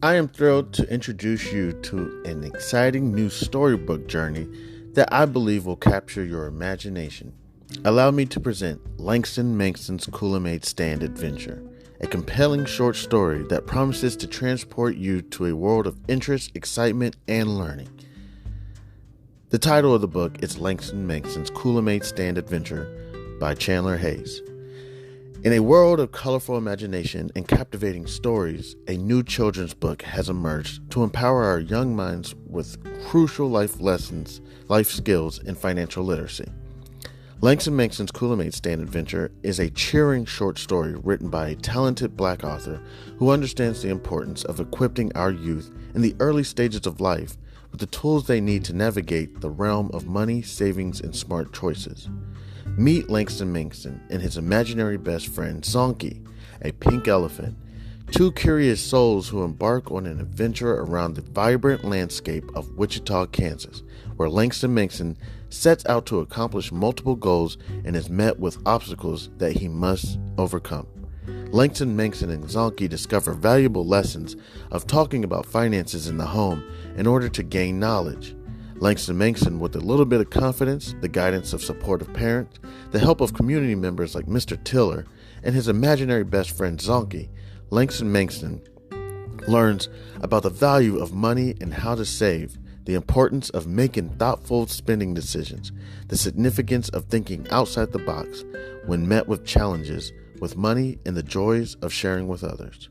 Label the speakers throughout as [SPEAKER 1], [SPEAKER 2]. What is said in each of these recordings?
[SPEAKER 1] I am thrilled to introduce you to an exciting new storybook journey that I believe will capture your imagination. Allow me to present Langston Mankson's Kool-Aid Stand Adventure, a compelling short story that promises to transport you to a world of interest, excitement, and learning. The title of the book is Langston Mankson's Kool-Aid Stand Adventure by Chandler Hayes. In a world of colorful imagination and captivating stories, a new children's book has emerged to empower our young minds with crucial life lessons, life skills, and financial literacy. Langston Mankson's Kool-Aid Stand Adventure is a cheering short story written by a talented Black author who understands the importance of equipping our youth in the early stages of life with the tools they need to navigate the realm of money, savings, and smart choices. Meet Langston Mankson and his imaginary best friend, Zonky, a pink elephant, two curious souls who embark on an adventure around the vibrant landscape of Wichita, Kansas, where Langston Mankson sets out to accomplish multiple goals and is met with obstacles that he must overcome. Langston Mankson and Zonky discover valuable lessons of talking about finances in the home in order to gain knowledge. Langston Mankson, with a little bit of confidence, the guidance of supportive parents, the help of community members like Mr. Tiller, and his imaginary best friend Zonky, Langston Mankson learns about the value of money and how to save, the importance of making thoughtful spending decisions, the significance of thinking outside the box when met with challenges with money, and the joys of sharing with others.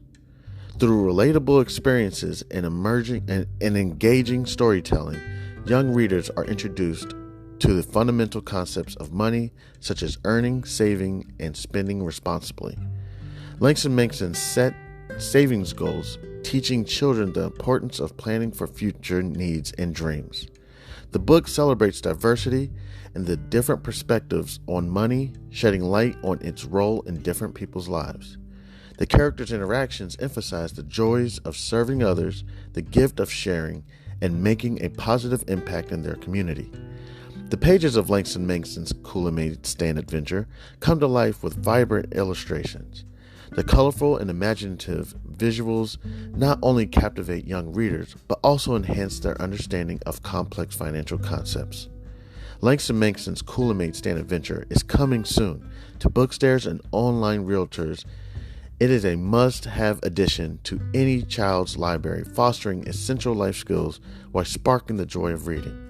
[SPEAKER 1] Through relatable experiences and engaging storytelling, young readers are introduced to the fundamental concepts of money, such as earning, saving, and spending responsibly. Langston Mankson set savings goals, teaching children the importance of planning for future needs and dreams. The book celebrates diversity and the different perspectives on money, shedding light on its role in different people's lives. The characters' interactions emphasize the joys of serving others, the gift of sharing, and making a positive impact in their community. The pages of Langston Mankson's Kool-Aid Stand Adventure come to life with vibrant illustrations. The colorful and imaginative visuals not only captivate young readers, but also enhance their understanding of complex financial concepts. Langston Mankson's Kool-Aid Stand Adventure is coming soon to bookstores and online realtors. It is a must-have addition to any child's library, fostering essential life skills while sparking the joy of reading.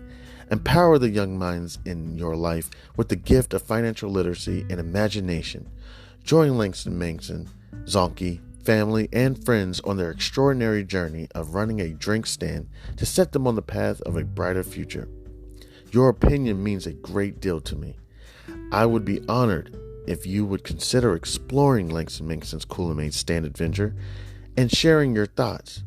[SPEAKER 1] Empower the young minds in your life with the gift of financial literacy and imagination. Join Langston Mankson, Zonky, family, and friends on their extraordinary journey of running a drink stand to set them on the path of a brighter future. Your opinion means a great deal to me. I would be honored if you would consider exploring Langston Mankson's Kool-Aid Stand Adventure and sharing your thoughts.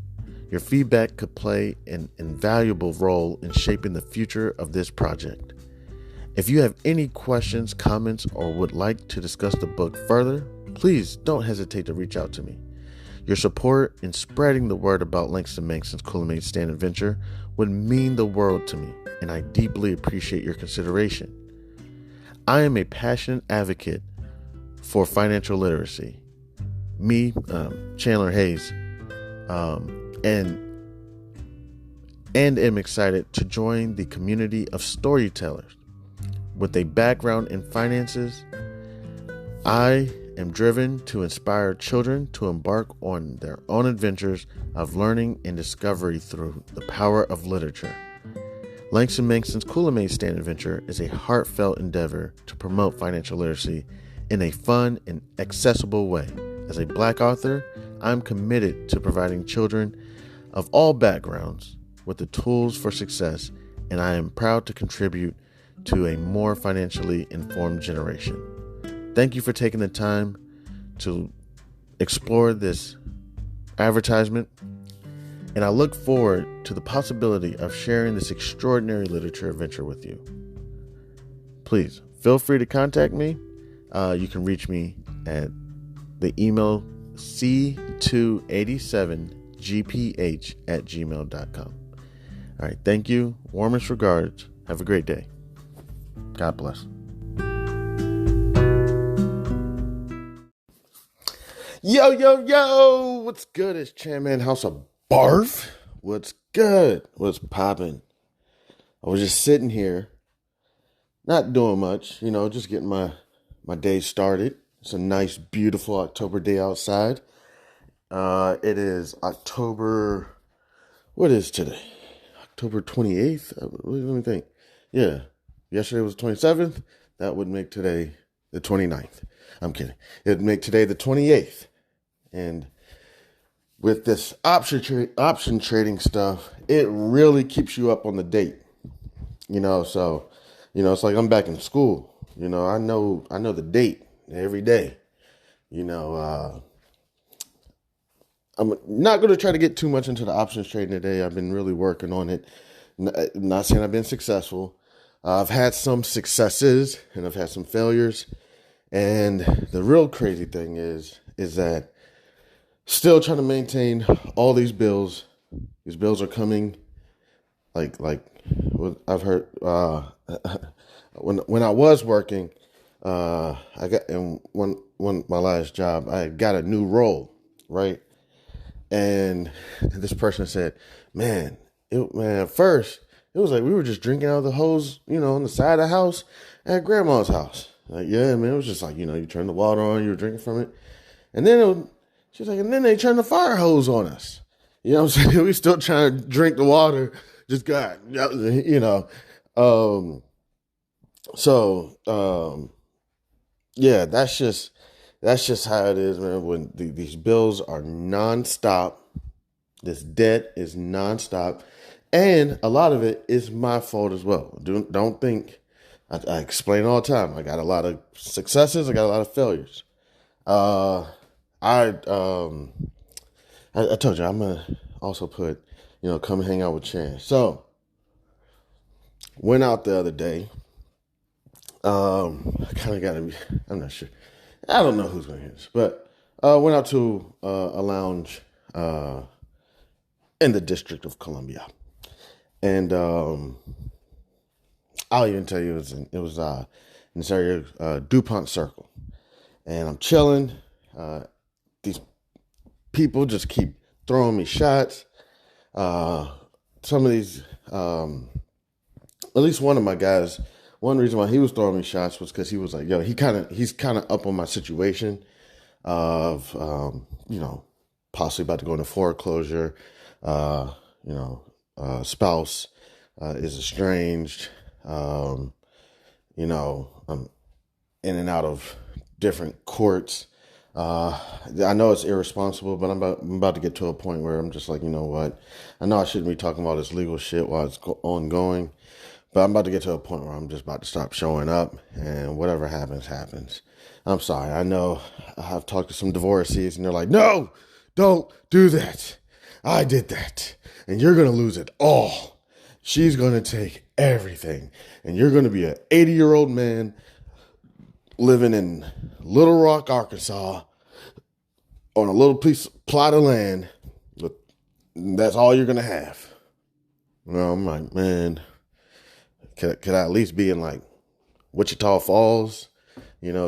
[SPEAKER 1] Your feedback could play an invaluable role in shaping the future of this project. If you have any questions, comments, or would like to discuss the book further, please don't hesitate to reach out to me. Your support in spreading the word about Langston Mankson's Kool-Aid Stand Adventure would mean the world to me, and I deeply appreciate your consideration. I am a passionate advocate for financial literacy. Me, Chandler Hayes, and am excited to join the community of storytellers. With a background in finances, I am driven to inspire children to embark on their own adventures of learning and discovery through the power of literature. Langston Mankson's Kool-Aid Stand Adventure is a heartfelt endeavor to promote financial literacy in a fun and accessible way. As a Black author, I'm committed to providing children of all backgrounds with the tools for success, and I am proud to contribute to a more financially informed generation. Thank you for taking the time to explore this advertisement, and I look forward to the possibility of sharing this extraordinary literature adventure with you. Please feel free to contact me. You can reach me at the email c287gph@gmail.com. All right, thank you. Warmest regards. Have a great day. God bless. Yo, what's good? It's Chanmanhouseofb.a.r.f. Barf, what's good? What's popping? I was just sitting here, not doing much, just getting my day started. It's a nice, beautiful October day outside. It is October, what is today? October 28th? Let me think. Yeah, yesterday was the 27th. That would make today the 29th. I'm kidding. It'd make today the 28th. And with this option trading stuff, it really keeps you up on the date. So, it's like I'm back in school. I know the date every day. I'm not going to try to get too much into the options trading today. I've been really working on it. Not saying I've been successful. I've had some successes and I've had some failures. And the real crazy thing is that still trying to maintain all these bills. These bills are coming like what I've heard when I was working, I got in one my last job, I got a new role, right? And this person said, man, at first it was like we were just drinking out of the hose, on the side of the house at grandma's house. Like, yeah, man, it was just like, you turn the water on, you were drinking from it. And then she's like, and then they turned the fire hose on us. You know what I'm saying? We still trying to drink the water. Just got, yeah, that's just how it is, man. When these bills are nonstop, this debt is nonstop, and a lot of it is my fault as well. Don't think I explain all the time. I got a lot of successes. I got a lot of failures. I told you I'm gonna also put, come hang out with Chan. So went out the other day. I kind of got to. I'm not sure. I don't know who's gonna hear this, but went out to a lounge in the District of Columbia, and I'll even tell you it was in this area, DuPont Circle, and I'm chilling. These people just keep throwing me shots. Some of these, at least one of my guys, one reason why he was throwing me shots was because he was like, yo, he's kind of up on my situation of, possibly about to go into foreclosure. Spouse is estranged. I'm in and out of different courts. I know it's irresponsible, but I'm about to get to a point where I'm just like, you know what? I know I shouldn't be talking about this legal shit while it's ongoing, but I'm about to get to a point where I'm just about to stop showing up, and whatever happens, happens. I'm sorry. I know I've talked to some divorcees, and they're like, no, don't do that. I did that, and you're going to lose it all. She's going to take everything, and you're going to be an 80-year-old man living in Little Rock, Arkansas, on a little plot of land. That's all you're going to have. I'm like, man, could I at least be in like Wichita Falls,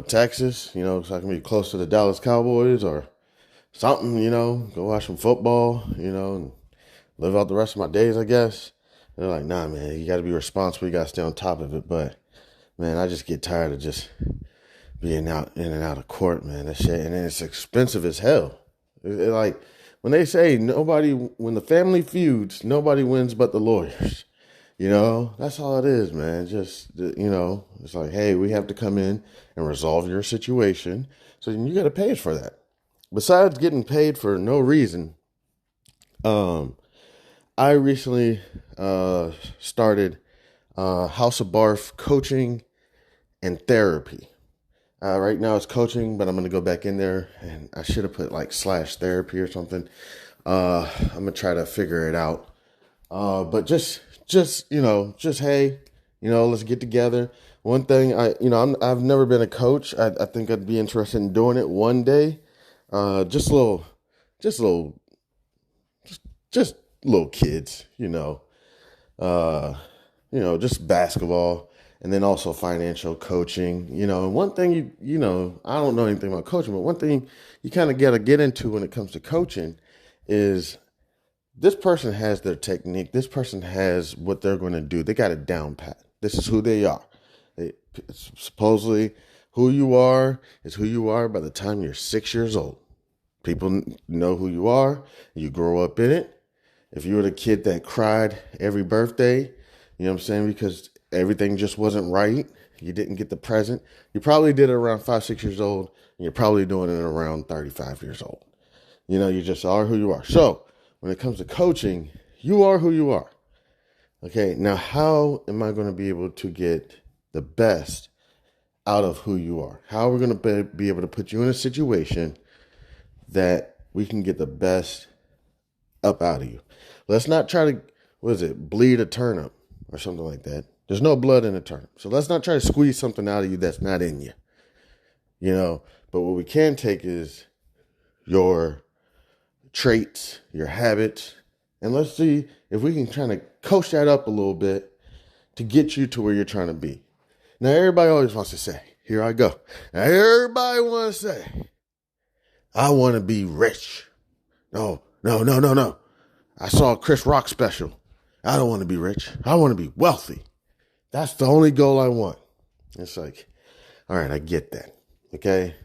[SPEAKER 1] Texas, so I can be close to the Dallas Cowboys or something, go watch some football, and live out the rest of my days, I guess. And they're like, nah, man, you got to be responsible. You got to stay on top of it. But, man, I just get tired of just being in and out of court, man. That shit, and it's expensive as hell. Like when they say when the family feuds, nobody wins but the lawyers. That's all it is, man. Just it's like, hey, we have to come in and resolve your situation, so you got to pay us for that. Besides getting paid for no reason, I recently started House of B.A.R.F coaching and therapy. Right now it's coaching, but I'm going to go back in there, and I should have put like /therapy or something. I'm going to try to figure it out. But just, hey, let's get together. One thing I've never been a coach. I think I'd be interested in doing it one day. Just little kids, just basketball. And then also financial coaching, and one thing I don't know anything about coaching, but one thing you kind of got to get into when it comes to coaching is this person has their technique. This person has what they're going to do. They got it down pat. This is who they are. Supposedly, who you are is who you are by the time you're 6 years old. People know who you are. You grow up in it. If you were the kid that cried every birthday, you know what I'm saying, because everything just wasn't right, you didn't get the present, you probably did it around 5, 6 years old, and you're probably doing it around 35 years old. You know, you just are who you are. So when it comes to coaching, you are who you are. Okay, now how am I going to be able to get the best out of who you are? How are we going to be able to put you in a situation that we can get the best up out of you? Let's not try to, bleed a turnip or something like that. There's no blood in a turnip. So let's not try to squeeze something out of you that's not in you. You know, but what we can take is your traits, your habits, and let's see if we can kind of coach that up a little bit to get you to where you're trying to be. Now, everybody always wants to say, here I go. Now, everybody wants to say, I want to be rich. No. I saw a Chris Rock special. I don't want to be rich. I want to be wealthy. That's the only goal I want. It's like, all right, I get that. Okay.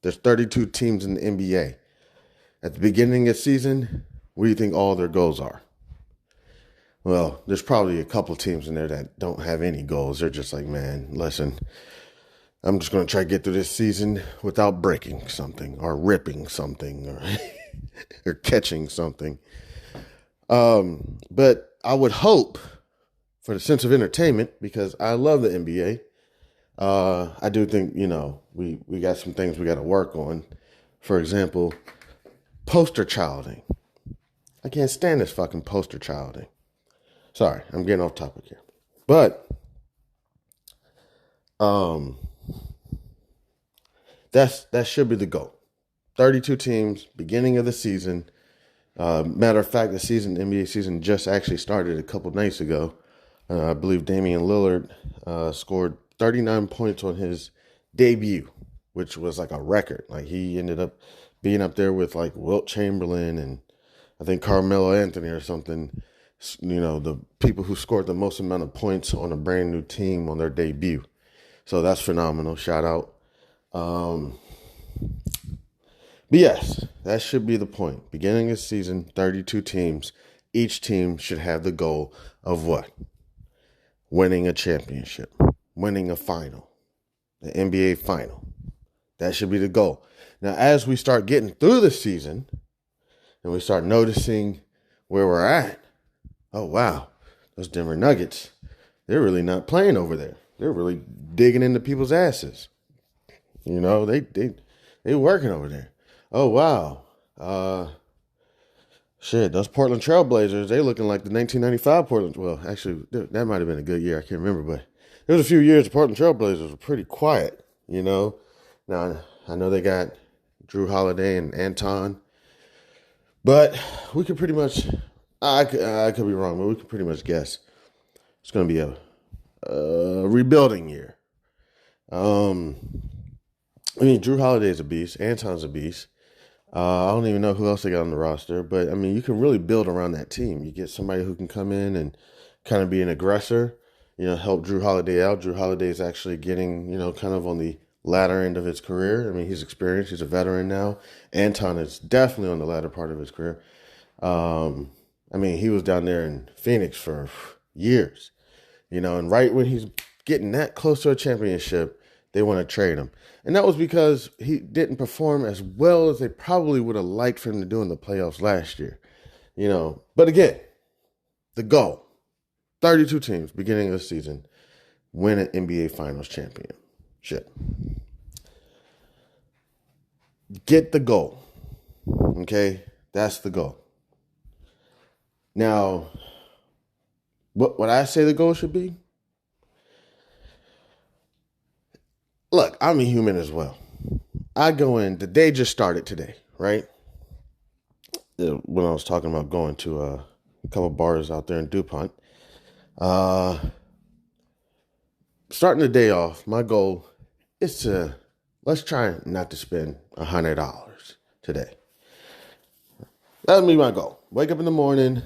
[SPEAKER 1] There's 32 teams in the NBA. At the beginning of the season, what do you think all their goals are? Well, there's probably a couple teams in there that don't have any goals. They're just like, man, listen, I'm just going to try to get through this season without breaking something or ripping something or, or catching something. But I would hope for the sense of entertainment, because I love the NBA. I do think, we got some things we got to work on. For example, poster childing. I can't stand this fucking poster childing. Sorry, I'm getting off topic here. But that should be the goal. 32 teams, beginning of the season. Matter of fact, the NBA season just actually started a couple nights ago. I believe Damian Lillard scored 39 points on his debut, which was like a record. Like, he ended up being up there with like Wilt Chamberlain and I think Carmelo Anthony or something. The people who scored the most amount of points on a brand new team on their debut. So that's phenomenal. Shout out. But yes, that should be the point. Beginning of the season, 32 teams. Each team should have the goal of what? Winning a championship. Winning a final. The NBA final. That should be the goal. Now, as we start getting through the season and we start noticing where we're at, oh, wow, those Denver Nuggets, they're really not playing over there. They're really digging into people's asses. They working over there. Oh, wow. Those Portland Trailblazers, they looking like the 1995 Portland. Well, actually, that might have been a good year. I can't remember, but there was a few years the Portland Trailblazers were pretty quiet, Now, I know they got Drew Holiday and Anton, but we could pretty much, I could be wrong, but we could pretty much guess it's going to be a rebuilding year. Drew Holiday's a beast. Anton's a beast. I don't even know who else they got on the roster, but you can really build around that team. You get somebody who can come in and kind of be an aggressor, help Drew Holiday out. Drew Holiday is actually getting, kind of on the latter end of his career. He's experienced. He's a veteran now. Anton is definitely on the latter part of his career. He was down there in Phoenix for years, and right when he's getting that close to a championship, they want to trade him. And that was because he didn't perform as well as they probably would have liked for him to do in the playoffs last year. But again, the goal, 32 teams, beginning of the season, win an NBA Finals championship. Get the goal. Okay? That's the goal. Now, what I say the goal should be? Look, I'm a human as well. I go in, the day just started today, right? When I was talking about going to a couple bars out there in DuPont. Starting the day off, my goal is let's try not to spend $100 today. That'd be my goal. Wake up in the morning,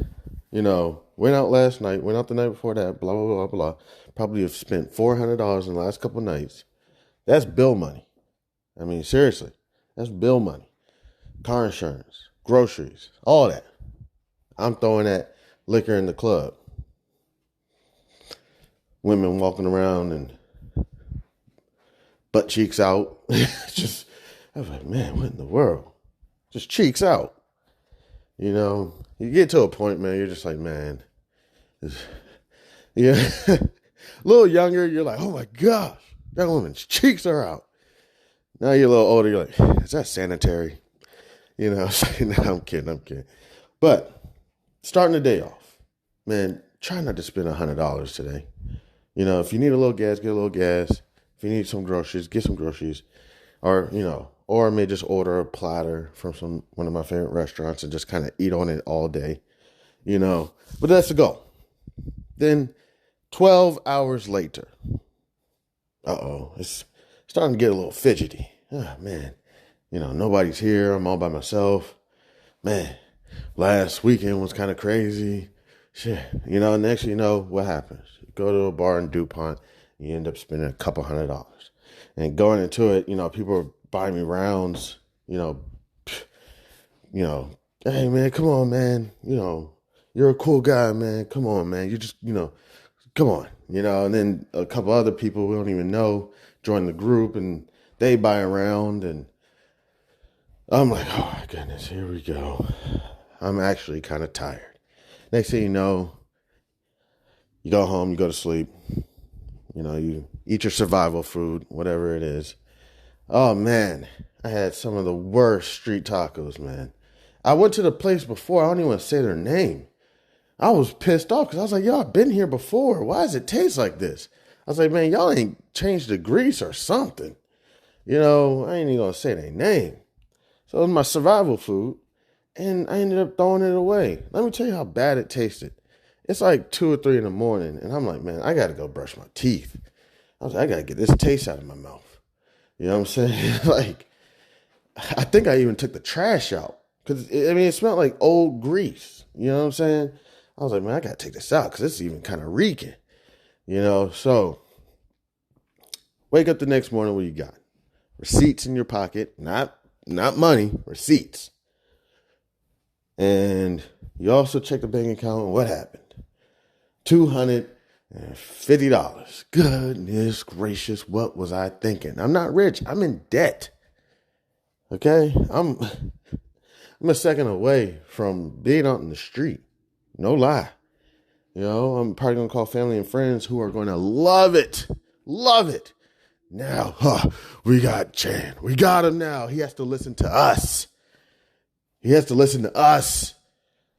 [SPEAKER 1] went out last night, went out the night before that, blah, blah, blah, blah. Probably have spent $400 in the last couple of nights. That's bill money. I mean, seriously, that's bill money. Car insurance, groceries, all that. I'm throwing that liquor in the club. Women walking around and butt cheeks out. I was like, man, what in the world? Just cheeks out. You get to a point, man, you're just like, man, yeah. A little younger, you're like, oh my gosh, that woman's cheeks are out. Now you're a little older, you're like, is that sanitary? No, I'm kidding. But starting the day off, man, try not to spend $100 today. If you need a little gas, get a little gas. If you need some groceries, get some groceries. Or I may just order a platter from one of my favorite restaurants and just kind of eat on it all day, But that's the goal. Then 12 hours later, it's starting to get a little fidgety. Oh, man, nobody's here. I'm all by myself. Man, last weekend was kind of crazy. Shit, next you know what happens. You go to a bar in DuPont, you end up spending a couple $100. And going into it, people are buying me rounds, hey man, come on, man. You're a cool guy, man. Come on, man. You just, come on, and then a couple other people we don't even know join the group and they buy a round and I'm like, oh my goodness, here we go. I'm actually kind of tired. Next thing you know, you go home, you go to sleep, you eat your survival food, whatever it is. Oh man, I had some of the worst street tacos, man. I went to the place before, I don't even want to say their name. I was pissed off because I was like, yo, I've been here before. Why does it taste like this? I was like, man, y'all ain't changed the grease or something. I ain't even going to say their name. So it was my survival food, and I ended up throwing it away. Let me tell you how bad it tasted. It's like 2 or 3 in the morning, and I'm like, man, I got to go brush my teeth. I was like, I got to get this taste out of my mouth. You know what I'm saying? Like, I think I even took the trash out because, it smelled like old grease. You know what I'm saying? I was like, man, I got to take this out because it's even kind of reeking. So wake up the next morning, what you got? Receipts in your pocket, not money, receipts. And you also check the bank account, and what happened? $250. Goodness gracious, what was I thinking? I'm not rich. I'm in debt. Okay? I'm a second away from being out in the street. No lie. I'm probably going to call family and friends who are going to love it. Love it. Now, we got Chan. We got him now. He has to listen to us.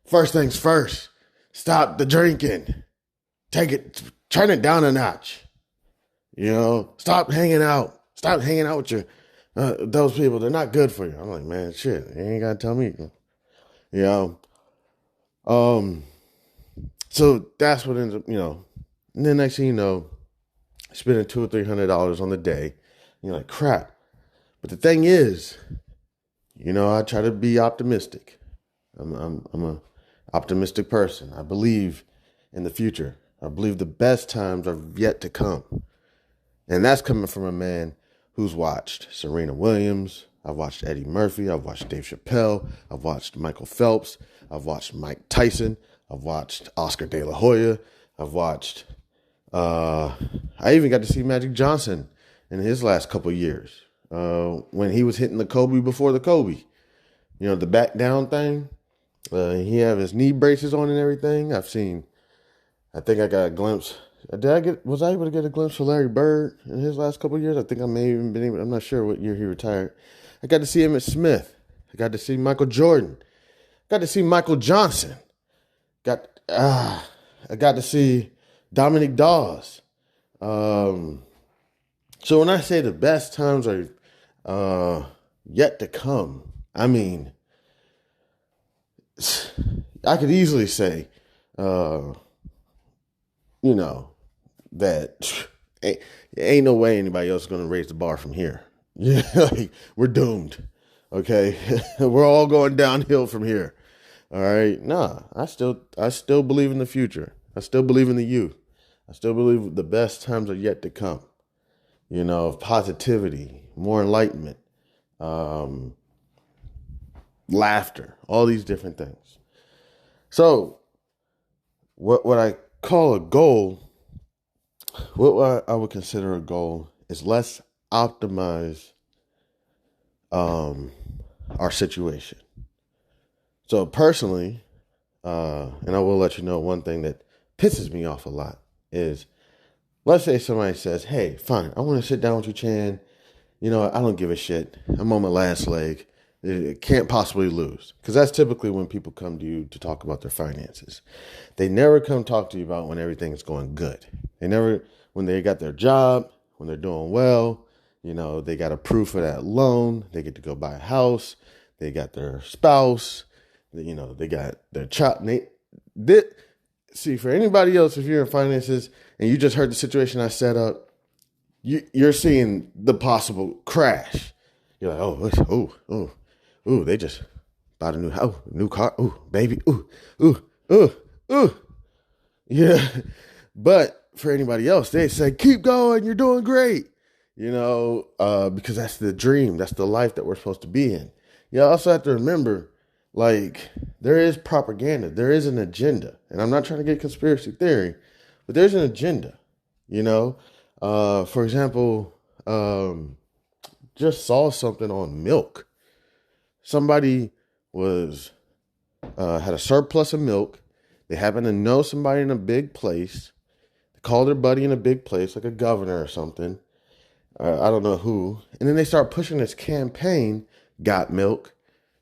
[SPEAKER 1] First things first. Stop the drinking. Turn it down a notch. Stop hanging out. Stop hanging out with those people. They're not good for you. I'm like, man, shit. You ain't got to tell me. So that's what ends up, and then next thing you know, spending $200 or $300 on the day. And you're like, crap. But the thing is, I try to be optimistic. I'm a optimistic person. I believe in the future. I believe the best times are yet to come. And that's coming from a man who's watched Serena Williams. I've watched Eddie Murphy. I've watched Dave Chappelle. I've watched Michael Phelps. I've watched Mike Tyson. I've watched Oscar De La Hoya. I've watched, I even got to see Magic Johnson in his last couple of years. When he was hitting the Kobe before the Kobe. The back down thing. He have his knee braces on and everything. I think I got a glimpse. Was I able to get a glimpse of Larry Bird in his last couple of years? I think I may have even been able, I'm not sure what year he retired. I got to see him at Smith. I got to see Michael Jordan. Got to see Michael Johnson. I got to see Dominic Dawes. So when I say the best times are yet to come, I mean, I could easily say, that ain't no way anybody else is going to raise the bar from here. We're doomed. Okay. We're all going downhill from here. All right. Nah, I still believe in the future. I still believe in the youth. I still believe the best times are yet to come. Of positivity, more enlightenment, um, laughter, all these different things. So, what I call a goal, what I would consider a goal, is let's optimize um, our situation. So personally, and I will let you know one thing that pisses me off a lot is, let's say somebody says, "Hey, fine, I want to sit down with you, Chan. I don't give a shit. I'm on my last leg. It can't possibly lose." Because that's typically when people come to you to talk about their finances. They never come talk to you about when everything's going good. They never, when they got their job, when they're doing well, they got a proof of that loan. They get to go buy a house. They got their spouse. They got their child. See, for anybody else, if you're in finances and you just heard the situation I set up, you're seeing the possible crash. You're like, they just bought a new house, new car, baby, ooh. Yeah. But for anybody else, they say, keep going, you're doing great. Because that's the dream, that's the life that we're supposed to be in. You also have to remember, there is propaganda, there is an agenda. And I'm not trying to get conspiracy theory, but there's an agenda, For example, just saw something on milk. Somebody had a surplus of milk. They happen to know somebody in a big place. They call their buddy in a big place, like a governor or something. I don't know who. And then they start pushing this campaign, Got Milk,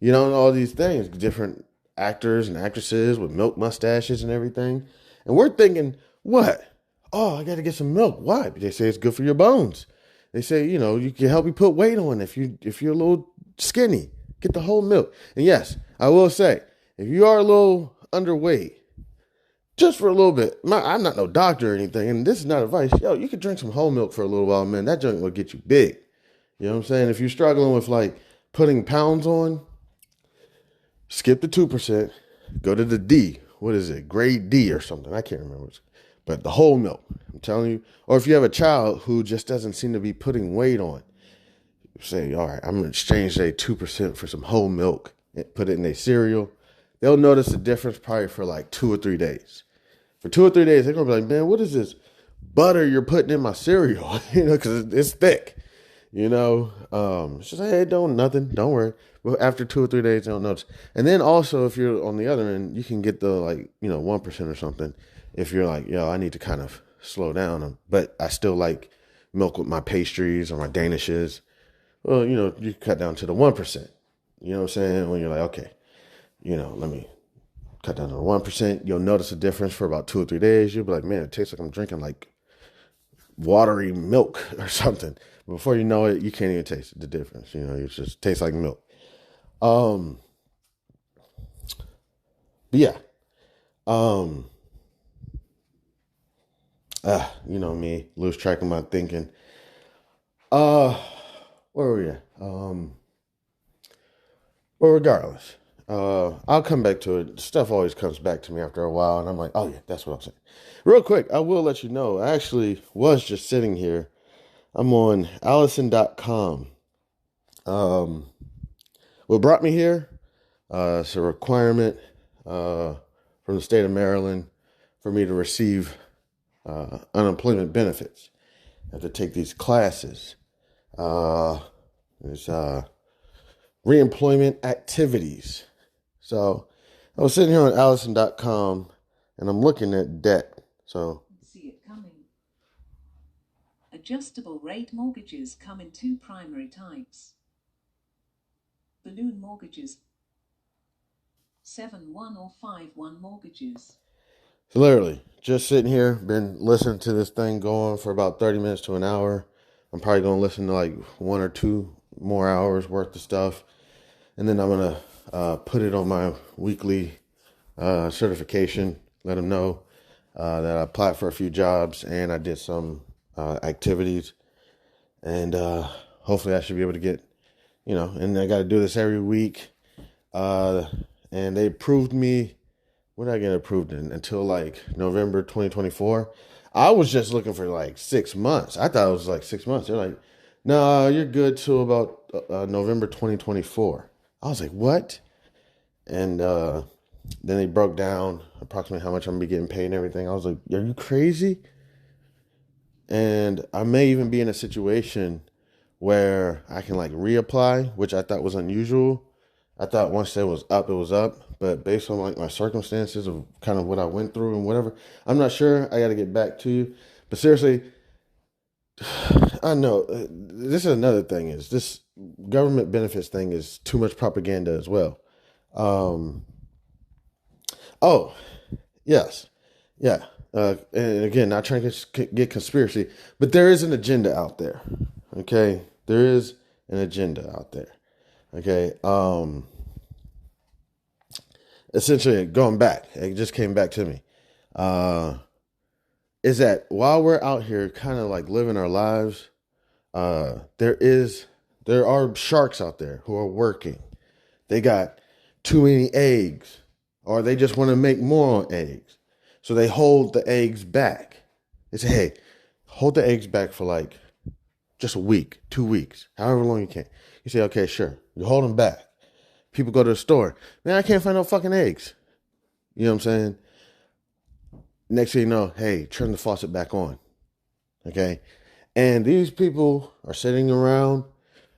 [SPEAKER 1] and all these things, different actors and actresses with milk mustaches and everything. And we're thinking, what? Oh, I got to get some milk. Why? They say it's good for your bones. They say, you can help you put weight on if you're a little skinny. Get the whole milk. And yes, I will say, if you are a little underweight, just for a little bit, I'm not no doctor or anything, and this is not advice. You could drink some whole milk for a little while, man. That junk will get you big. You know what I'm saying? If you're struggling with putting pounds on, skip the 2%, go to the D. What is it? Grade D or something. I can't remember. But the whole milk, I'm telling you. Or if you have a child who just doesn't seem to be putting weight on, say, all right, I'm going to exchange that 2% for some whole milk and put it in their cereal. They'll notice the difference probably for 2 or 3 days. For 2 or 3 days, they're going to be like, man, what is this butter you're putting in my cereal? Because it's thick. It's just, hey, nothing, don't worry. But after 2 or 3 days, they don't notice. And then also, if you're on the other end, you can get the 1% or something. If you're like, I need to kind of slow down, but I still like milk with my pastries or my danishes. Well, you cut down to the 1%. You know what I'm saying? When you're like, okay, let me cut down to the 1%. You'll notice a difference for about 2 or 3 days. You'll be like, man, it tastes like I'm drinking watery milk or something. Before you know it, you can't even taste the difference. It just tastes like milk. But yeah. Me, lose track of my thinking. Where were we at? Well, regardless, I'll come back to it. Stuff always comes back to me after a while, and I'm like, oh yeah, that's what I'm saying. Real quick, I will let you know, I actually was just sitting here. I'm on Allison.com. What brought me here? It's a requirement from the state of Maryland for me to receive unemployment benefits. I have to take these classes. There's reemployment activities. So I was sitting here on Allison.com and I'm looking at debt. So
[SPEAKER 2] see it coming. Adjustable rate mortgages come in 2 primary types. Balloon mortgages, 7/1 or 5/1 mortgages.
[SPEAKER 1] So literally, just sitting here, been listening to this thing going for about 30 minutes to an hour. I'm probably going to listen to 1 or 2 more hours worth of stuff. And then I'm going to put it on my weekly certification, let them know that I applied for a few jobs and I did some activities. And hopefully I should be able to get, and I got to do this every week. and they approved me. When did I get approved in? Until like November 2024. I was just looking for like 6 months. I thought it was like 6 months. They're like, no, you're good till about November 2024. I was like, what? And then they broke down approximately how much I'm gonna be getting paid and everything. I was like, are you crazy? And I may even be in a situation where I can like reapply, which I thought was unusual. I thought once it was up, it was up. But based on like my circumstances of kind of what I went through and whatever, I'm not sure. I got to get back to you. But seriously, I know this is another thing is this government benefits thing is too much propaganda as well. Oh, yes. Yeah. And again, not trying to get conspiracy, but there is an agenda out there. Okay. There is an agenda out there. Okay. Essentially going back, it just came back to me. Is that while we're out here kind of like living our lives, there are sharks out there who are working. They got too many eggs, or they just want to make more on eggs. So they hold the eggs back. They say, hey, hold the eggs back for like just a week, 2 weeks, however long you can. You say, okay, sure. You hold them back. People go to the store. Man, I can't find no fucking eggs. You know what I'm saying? Next thing you know, hey, turn the faucet back on. Okay? And these people are sitting around,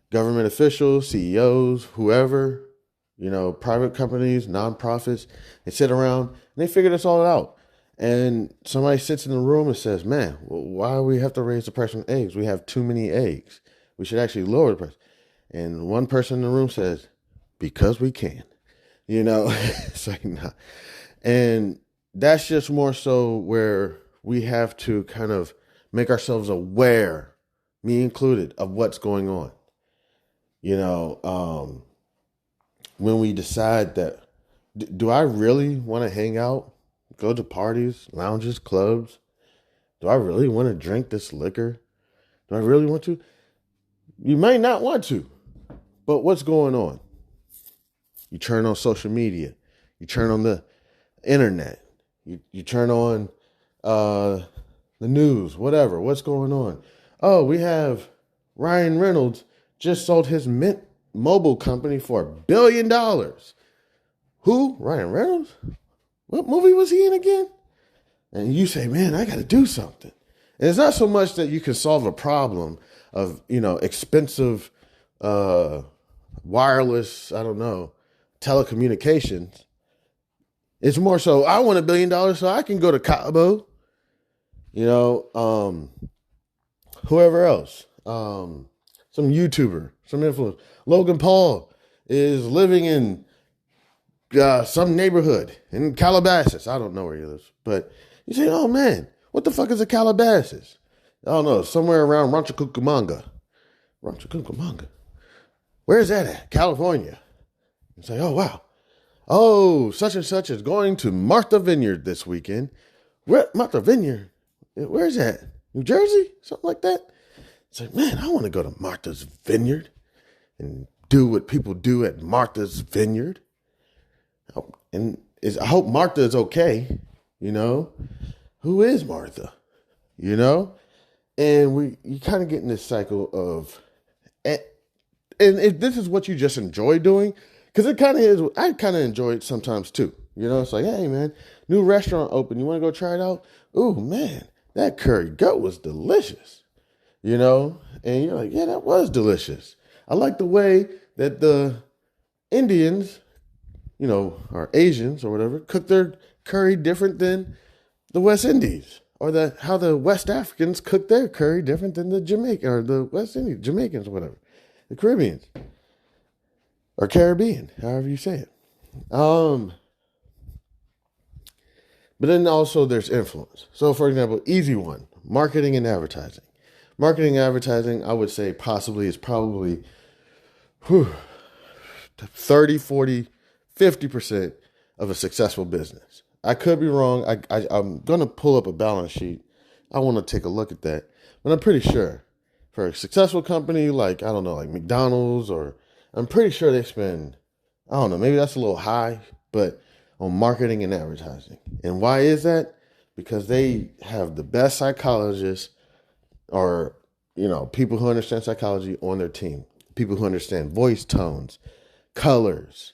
[SPEAKER 1] government officials, CEOs, whoever, private companies, nonprofits. They sit around and they figure this all out. And somebody sits in the room and says, man, why do we have to raise the price on eggs? We have too many eggs. We should actually lower the price. And one person in the room says, because we can. It's like, nah. And that's just more so where we have to kind of make ourselves aware, me included, of what's going on. When we decide that, do I really want to hang out, go to parties, lounges, clubs? Do I really want to drink this liquor? Do I really want to? You may not want to, but what's going on? You turn on social media. You turn on the internet. You turn on the news, whatever. What's going on? Oh, we have Ryan Reynolds just sold his Mint Mobile company for $1 billion. Who? Ryan Reynolds? What movie was he in again? And you say, man, I got to do something. And it's not so much that you can solve a problem of, expensive wireless, telecommunications. It's more so, I want $1 billion so I can go to Cabo, whoever else, some YouTuber, some influencer. Logan Paul is living in some neighborhood in Calabasas. I don't know where he lives, but you say, oh man, what the fuck is a Calabasas? I don't know, somewhere around Rancho Cucamonga. Rancho Cucamonga. Where is that at? California. You say, oh wow. Oh, such and such is going to Martha Vineyard this weekend. Where Martha Vineyard? Where's that? New Jersey? Something like that? It's like, man, I want to go to Martha's Vineyard and do what people do at Martha's Vineyard. And I hope Martha is okay. Who is Martha? And you kind of get in this cycle of, and if this is what you just enjoy doing, because it kind of is, I kind of enjoy it sometimes too. It's like, hey man, new restaurant open. You want to go try it out? Ooh man, that curry goat was delicious. And you're like, yeah, that was delicious. I like the way that the Indians, or Asians or whatever, cook their curry different than the West Indies, or how the West Africans cook their curry different than the Jamaican or the West Indies, Jamaicans, or whatever, the Caribbeans or Caribbean, however you say it. But then also there's influence. So for example, easy one, marketing and advertising. Marketing and advertising, I would say possibly is probably 30, 40, 50% of a successful business. I could be wrong. I'm going to pull up a balance sheet. I want to take a look at that. But I'm pretty sure for a successful company like, like McDonald's, or I'm pretty sure they spend, maybe that's a little high. but on marketing and advertising. And why is that? Because they have the best psychologists or, people who understand psychology on their team. People who understand voice tones, colors,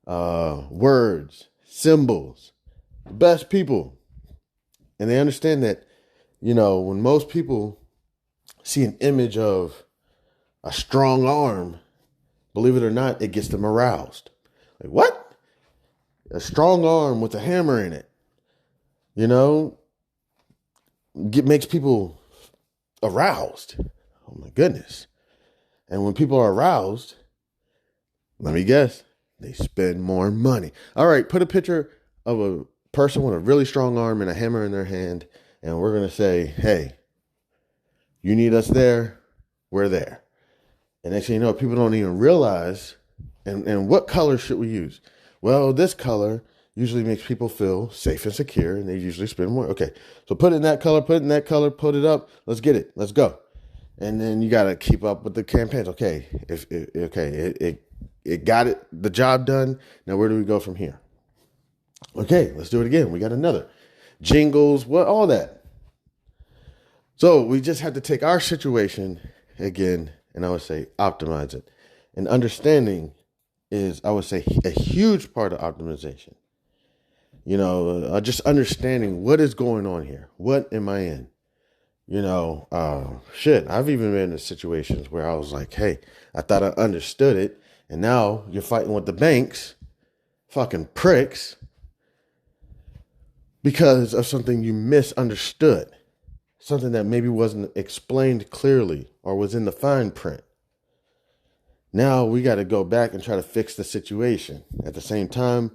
[SPEAKER 1] words, symbols. The best people. And they understand that, when most people see an image of a strong arm, believe it or not, it gets them aroused. Like, what? A strong arm with a hammer in it, makes people aroused. Oh my goodness. And when people are aroused, let me guess, they spend more money. All right, put a picture of a person with a really strong arm and a hammer in their hand, and we're going to say, hey, you need us there, we're there. And next thing you know, people don't even realize, and what color should we use? Well, this color usually makes people feel safe and secure, and they usually spend more. Okay, so put it in that color, put it up. Let's get it. Let's go. And then you got to keep up with the campaigns. Okay, it got it, the job done. Now where do we go from here? Okay, let's do it again. We got another. Jingles, all that. So we just have to take our situation again, and I would say optimize it. And understanding is, I would say, a huge part of optimization. Just understanding what is going on here. What am I in? I've even been in situations where I was like, hey, I thought I understood it. And now you're fighting with the banks, fucking pricks, because of something you misunderstood. Something that maybe wasn't explained clearly or was in the fine print. Now we got to go back and try to fix the situation. At the same time,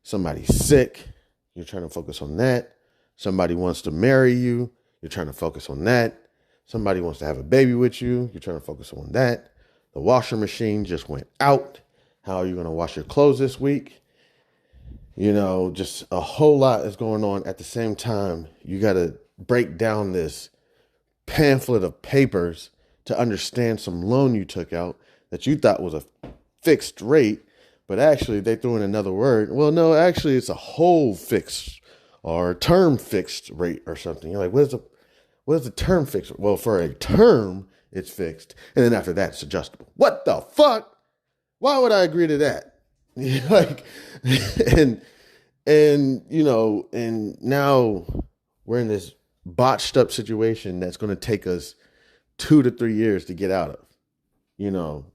[SPEAKER 1] somebody's sick. You're trying to focus on that. Somebody wants to marry you. You're trying to focus on that. Somebody wants to have a baby with you. You're trying to focus on that. The washer machine just went out. How are you going to wash your clothes this week? Just a whole lot is going on at the same time. You got to break down this pamphlet of papers to understand some loan you took out that you thought was a fixed rate, but actually they threw in another word. Well, no, actually it's a whole fixed or term fixed rate or something. You're like, what is the term fixed? Well, for a term, it's fixed. And then after that, it's adjustable. What the fuck? Why would I agree to that? And now we're in this botched up situation that's going to take us 2 to 3 years to get out of.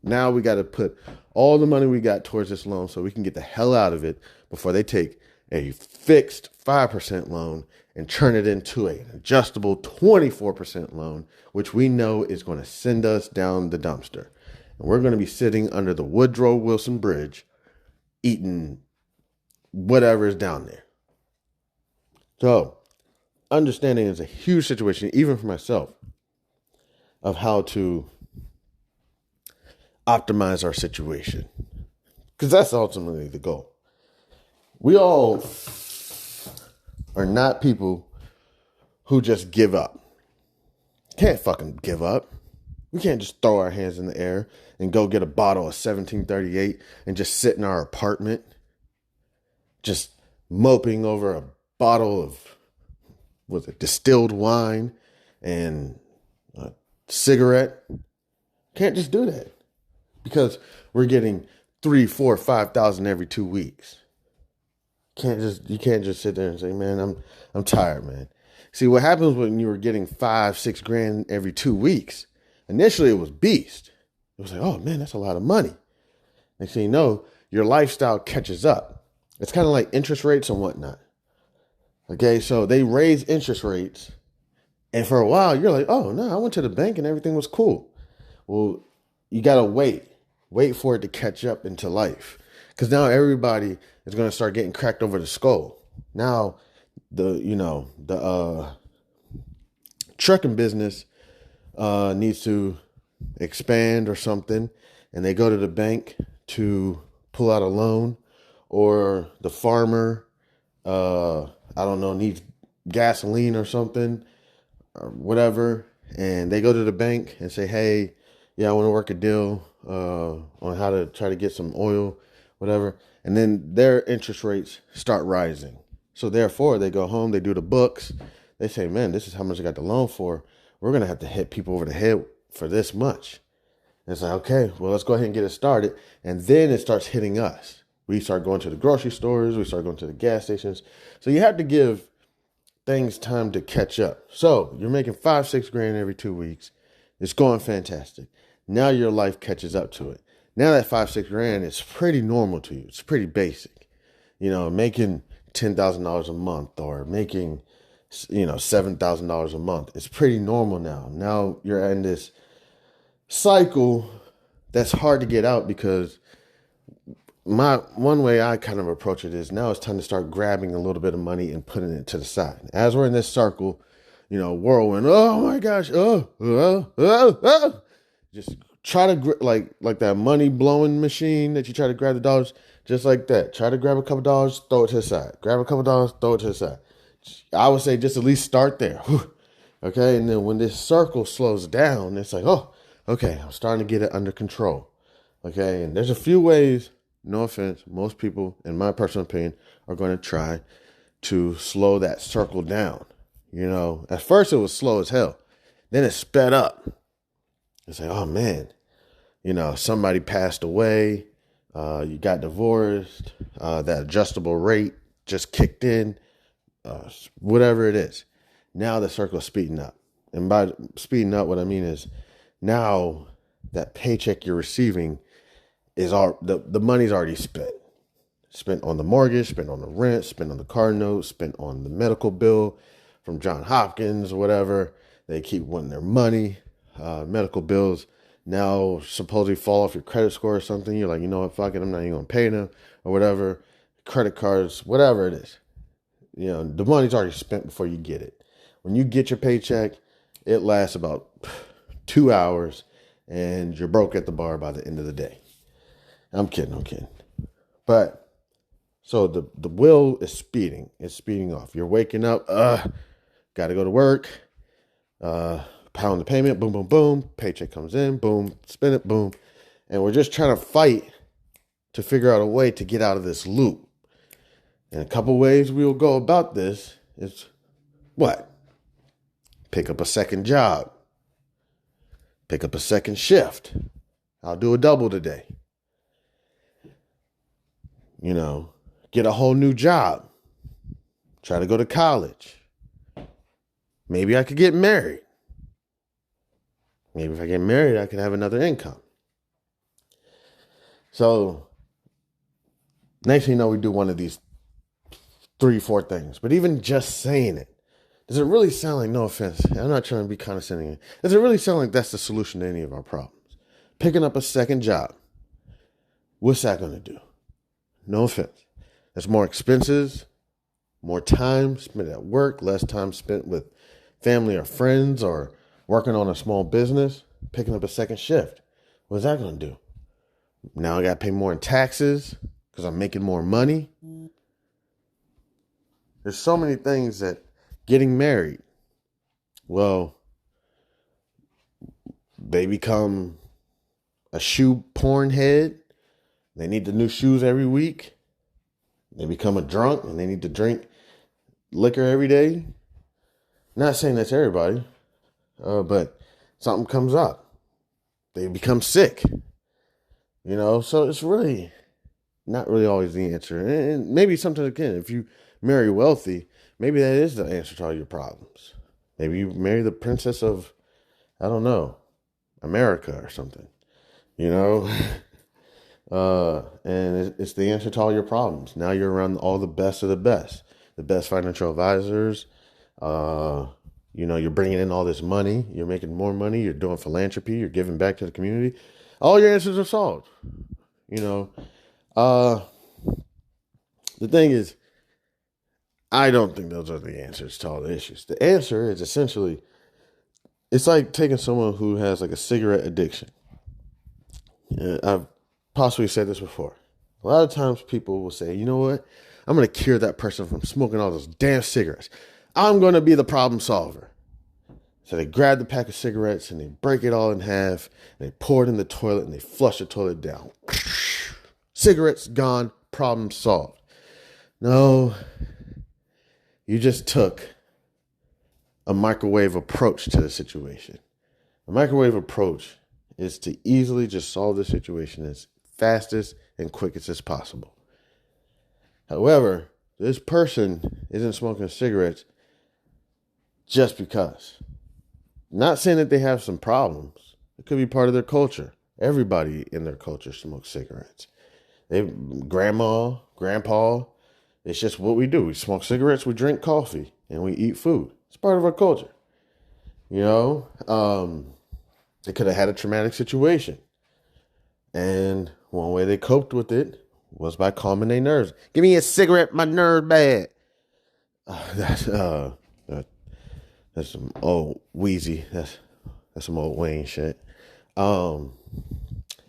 [SPEAKER 1] Now we got to put all the money we got towards this loan so we can get the hell out of it before they take a fixed 5% loan and turn it into an adjustable 24% loan, which we know is going to send us down the dumpster. And we're going to be sitting under the Woodrow Wilson Bridge eating whatever is down there. So understanding is a huge situation, even for myself, of how to optimize our situation. Because that's ultimately the goal. We all are not people who just give up. Can't fucking give up. We can't just throw our hands in the air and go get a bottle of 1738 and just sit in our apartment, just moping over a bottle of, distilled wine and a cigarette. Can't just do that because we're getting 3, 4, 5,000 every 2 weeks. You can't just sit there and say, man, I'm tired, man. See, what happens when you were getting 5, 6 grand every 2 weeks? Initially, it was beast. It was like, oh man, that's a lot of money. Next thing you know, your lifestyle catches up. It's kind of like interest rates and whatnot. Okay, so they raise interest rates, and for a while, you're like, oh no, I went to the bank and everything was cool. Well, you gotta wait for it to catch up into life, because now everybody is going to start getting cracked over the skull. Now, the trucking business needs to expand or something, and they go to the bank to pull out a loan, or the farmer, needs gasoline or something, or whatever, and they go to the bank and say, hey, yeah, I want to work a deal on how to try to get some oil whatever. And then their interest rates start rising. So therefore, they go home, they do the books. They say, man, this is how much I got the loan for. We're going to have to hit people over the head for this much. And it's like, okay, well, let's go ahead and get it started. And then it starts hitting us. We start going to the grocery stores. We start going to the gas stations. So you have to give things time to catch up. So you're making 5-6 grand every 2 weeks. It's going fantastic. Now your life catches up to it. Now that 5-6 grand is pretty normal to you. It's pretty basic. Making $10,000 a month or making, $7,000 a month. It's pretty normal now. Now you're in this cycle that's hard to get out, because one way I kind of approach it is now it's time to start grabbing a little bit of money and putting it to the side. As we're in this circle, whirlwind, oh my gosh, just try to like that money blowing machine that you try to grab the dollars, just like that. Try to grab a couple dollars, throw it to the side. Grab a couple dollars, throw it to the side. I would say just at least start there. Okay, and then when this circle slows down, it's like, oh, okay, I'm starting to get it under control. Okay, and there's a few ways, no offense, most people, in my personal opinion, are going to try to slow that circle down. At first it was slow as hell. Then it sped up. It's like, oh man, somebody passed away. You got divorced. That adjustable rate just kicked in. Whatever it is. Now the circle is speeding up. And by speeding up, what I mean is now that paycheck you're receiving is the money's already spent. Spent on the mortgage, spent on the rent, spent on the car note, spent on the medical bill from John Hopkins or whatever. They keep wanting their money. Medical bills now supposedly fall off your credit score or something. You're like, you know what, fuck it, I'm not even going to pay them or whatever. Credit cards, whatever it is. The money's already spent before you get it. When you get your paycheck, it lasts about 2 hours and you're broke at the bar by the end of the day. I'm kidding. But so the wheel is speeding. It's speeding off. You're waking up, got to go to work, pound the payment, boom, boom, boom. Paycheck comes in, boom, spin it, boom. And we're just trying to fight to figure out a way to get out of this loop. And a couple ways we will go about this is what? Pick up a second job. Pick up a second shift. I'll do a double today. Get a whole new job. Try to go to college. Maybe I could get married. Maybe if I get married, I could have another income. So next thing you know, we do one of these 3-4 things. But even just saying it, does it really sound like, no offense, I'm not trying to be condescending. Does it really sound like that's the solution to any of our problems? Picking up a second job. What's that going to do? No offense. That's more expenses, more time spent at work, less time spent with family or friends or working on a small business. Picking up a second shift. What's that going to do? Now I got to pay more in taxes because I'm making more money. There's so many things that getting married, well, they become a shoe porn head. They need the new shoes every week. They become a drunk and they need to drink liquor every day. Not saying that's everybody, but something comes up. They become sick. So it's really not really always the answer. And maybe sometimes, again, if you marry wealthy, maybe that is the answer to all your problems. Maybe you marry the princess of, I don't know, America or something, and it's the answer to all your problems. Now you're around all the best of the best financial advisors. You're bringing in all this money. You're making more money. You're doing philanthropy. You're giving back to the community. All your answers are solved. The thing is, I don't think those are the answers to all the issues. The answer is essentially, it's like taking someone who has like a cigarette addiction. I've possibly said this before. A lot of times people will say, you know what? I'm going to cure that person from smoking all those damn cigarettes. I'm going to be the problem solver. So they grab the pack of cigarettes and they break it all in half. And they pour it in the toilet and they flush the toilet down. Cigarettes gone, problem solved. No, you just took a microwave approach to the situation. A microwave approach is to easily just solve the situation as fastest and quickest as possible. However, this person isn't smoking cigarettes just because. Not saying that they have some problems. It could be part of their culture. Everybody in their culture smokes cigarettes. Grandma, grandpa, it's just what we do. We smoke cigarettes, we drink coffee, and we eat food. It's part of our culture. They could have had a traumatic situation. And one way they coped with it was by calming their nerves. Give me a cigarette, my nerve bad. That's some old Wheezy. That's some old Wayne shit.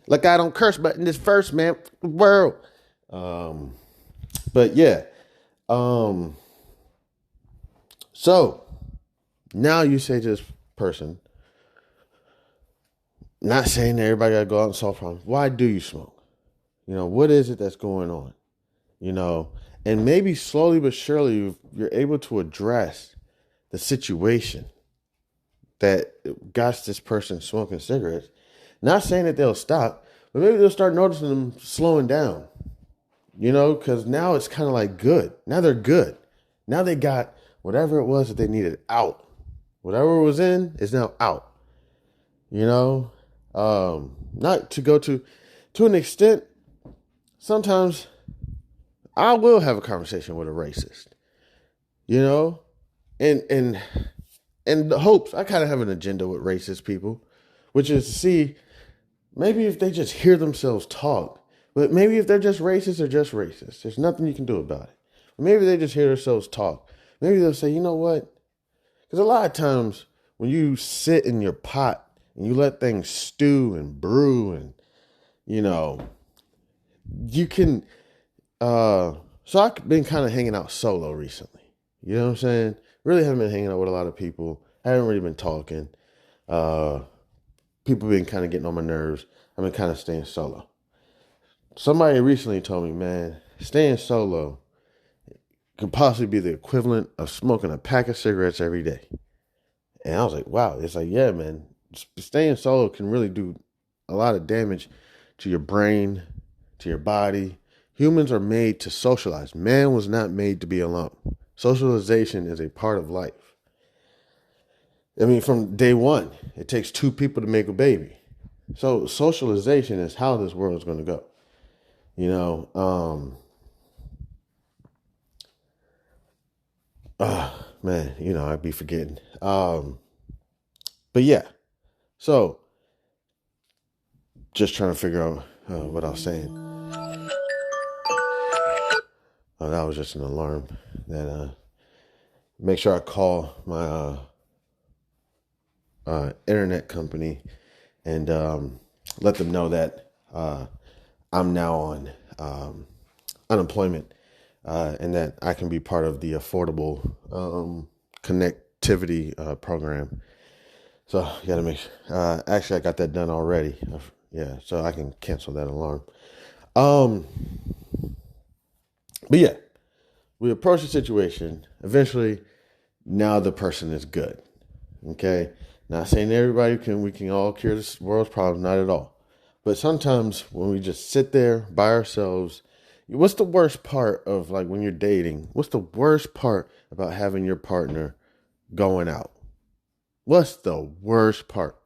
[SPEAKER 1] Like I don't curse, but in this first man world. But yeah. So now you say to this person, not saying that everybody gotta go out and solve problems. Why do you smoke? What is it that's going on? And maybe slowly but surely you're able to address the situation that got this person smoking cigarettes. Not saying that they'll stop, but maybe they'll start noticing them slowing down. Because now it's kind of like good. Now they're good. Now they got whatever it was that they needed out. Whatever was in is now out. Not to go to an extent, sometimes I will have a conversation with a racist, and the hopes, I kind of have an agenda with racist people, which is to see maybe if they just hear themselves talk, but maybe if they're just racist, they're just racist. There's nothing you can do about it. Maybe they just hear themselves talk. Maybe they'll say, you know what? Because a lot of times when you sit in your pot and you let things stew and brew and, you can, so I've been kind of hanging out solo recently. You know what I'm saying? Really haven't been hanging out with a lot of people. I haven't really been talking. People been kind of getting on my nerves. I've been kind of staying solo. Somebody recently told me, man, staying solo could possibly be the equivalent of smoking a pack of cigarettes every day. And I was like, wow. It's like, yeah, man, staying solo can really do a lot of damage to your brain, to your body. Humans are made to socialize. Man was not made to be alone. Socialization is a part of life. I mean, from day one, it takes two people to make a baby. So socialization is how this world is going to go. Man, I'd be forgetting. But yeah, so just trying to figure out what I was saying. Oh, that was just an alarm that make sure I call my internet company and let them know that I'm now on unemployment and that I can be part of the affordable connectivity program. So you got to make sure. Actually, I got that done already. Yeah, so I can cancel that alarm. But yeah, we approach the situation. Eventually, now the person is good. Okay? Not saying we can all cure this world's problems, not at all. But sometimes when we just sit there by ourselves, what's the worst part of like when you're dating? What's the worst part about having your partner going out? What's the worst part?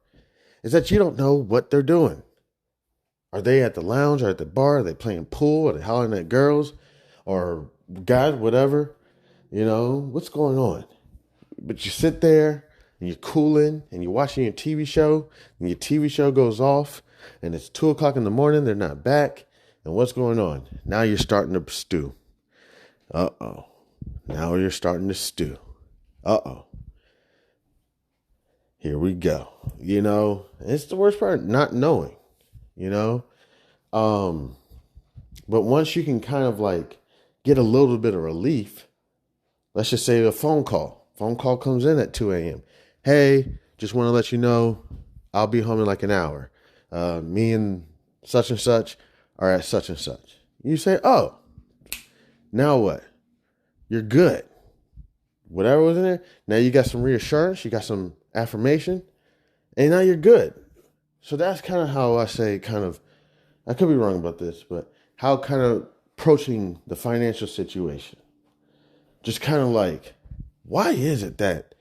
[SPEAKER 1] Is that you don't know what they're doing. Are they at the lounge or at the bar? Are they playing pool? Are they hollering at girls or guys, whatever? What's going on? But you sit there and you're cooling and you're watching your TV show and your TV show goes off and it's 2:00 in the morning. They're not back. And what's going on? Now you're starting to stew. Uh-oh. Now you're starting to stew. Uh-oh. Here we go. It's the worst part, not knowing, but once you can kind of like get a little bit of relief, let's just say a phone call comes in at 2 a.m. Hey, just want to let you know, I'll be home in like an hour. Me and such are at such and such. You say, oh, now what? You're good. Whatever was in there, now you got some reassurance, you got some affirmation, and now you're good. So that's kind of how I say I could be wrong about this, but how kind of approaching the financial situation. Just kind of like, why is it that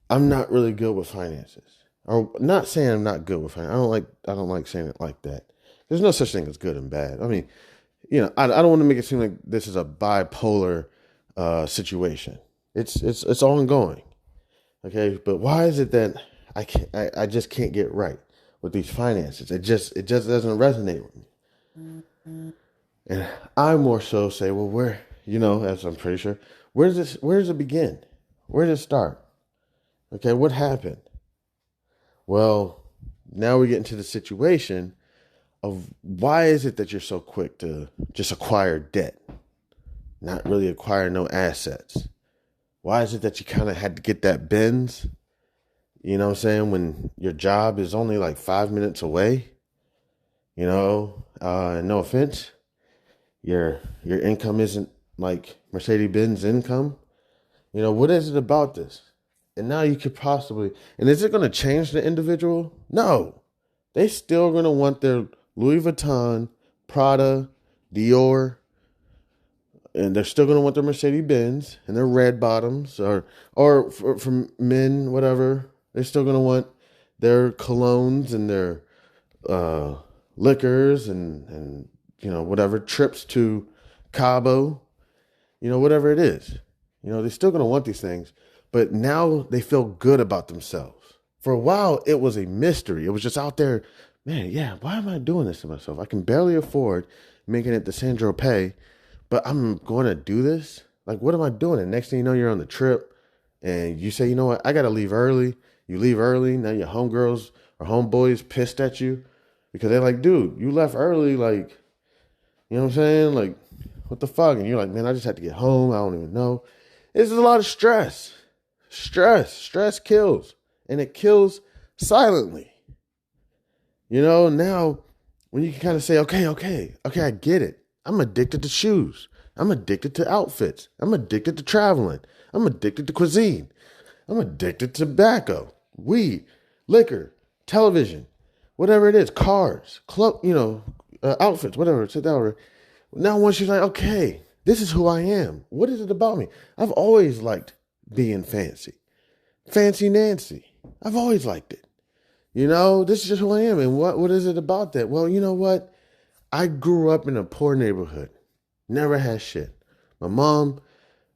[SPEAKER 1] I'm not really good with finances? Or not saying I'm not good with finances. I don't like saying it like that. There's no such thing as good and bad. I mean, I don't want to make it seem like this is a bipolar situation. It's ongoing. Okay, but why is it that I just can't get right with these finances? It just doesn't resonate with me. And I more so say, well, where, as I'm pretty sure, where does it begin? Where does it start? Okay, what happened? Well, now we get into the situation of why is it that you're so quick to just acquire debt, not really acquire no assets? Why is it that you kind of had to get that Benz, you know what I'm saying, when your job is only like 5 minutes away? No offense, your income isn't like Mercedes-Benz income. What is it about this? And now you could possibly, and is it going to change the individual? No. They still going to want their Louis Vuitton, Prada, Dior, and they're still going to want their Mercedes-Benz and their red bottoms, or for men, whatever. They're still going to want their colognes and their liquors and whatever, trips to Cabo, whatever it is. They're still going to want these things, but now they feel good about themselves. For a while, it was a mystery. It was just out there, man, yeah, why am I doing this to myself? I can barely afford making it to Sandro Pay, but I'm going to do this? Like, what am I doing? And next thing you know, you're on the trip and you say, you know what, I got to leave early. You leave early. Now your homegirls or homeboys pissed at you because they're like, dude, you left early. Like, you know what I'm saying? Like, what the fuck? And you're like, man, I just had to get home. I don't even know. It's a lot of stress. Stress kills, and it kills silently. Now when you can kind of say, okay, I get it. I'm addicted to shoes. I'm addicted to outfits. I'm addicted to traveling. I'm addicted to cuisine. I'm addicted to tobacco, weed, liquor, television, whatever it is, cars, club, outfits, whatever. Now once you're like, okay, this is who I am. What is it about me? I've always liked being fancy. Fancy Nancy. I've always liked it. This is just who I am. And what is it about that? Well, you know what? I grew up in a poor neighborhood. Never had shit. My mom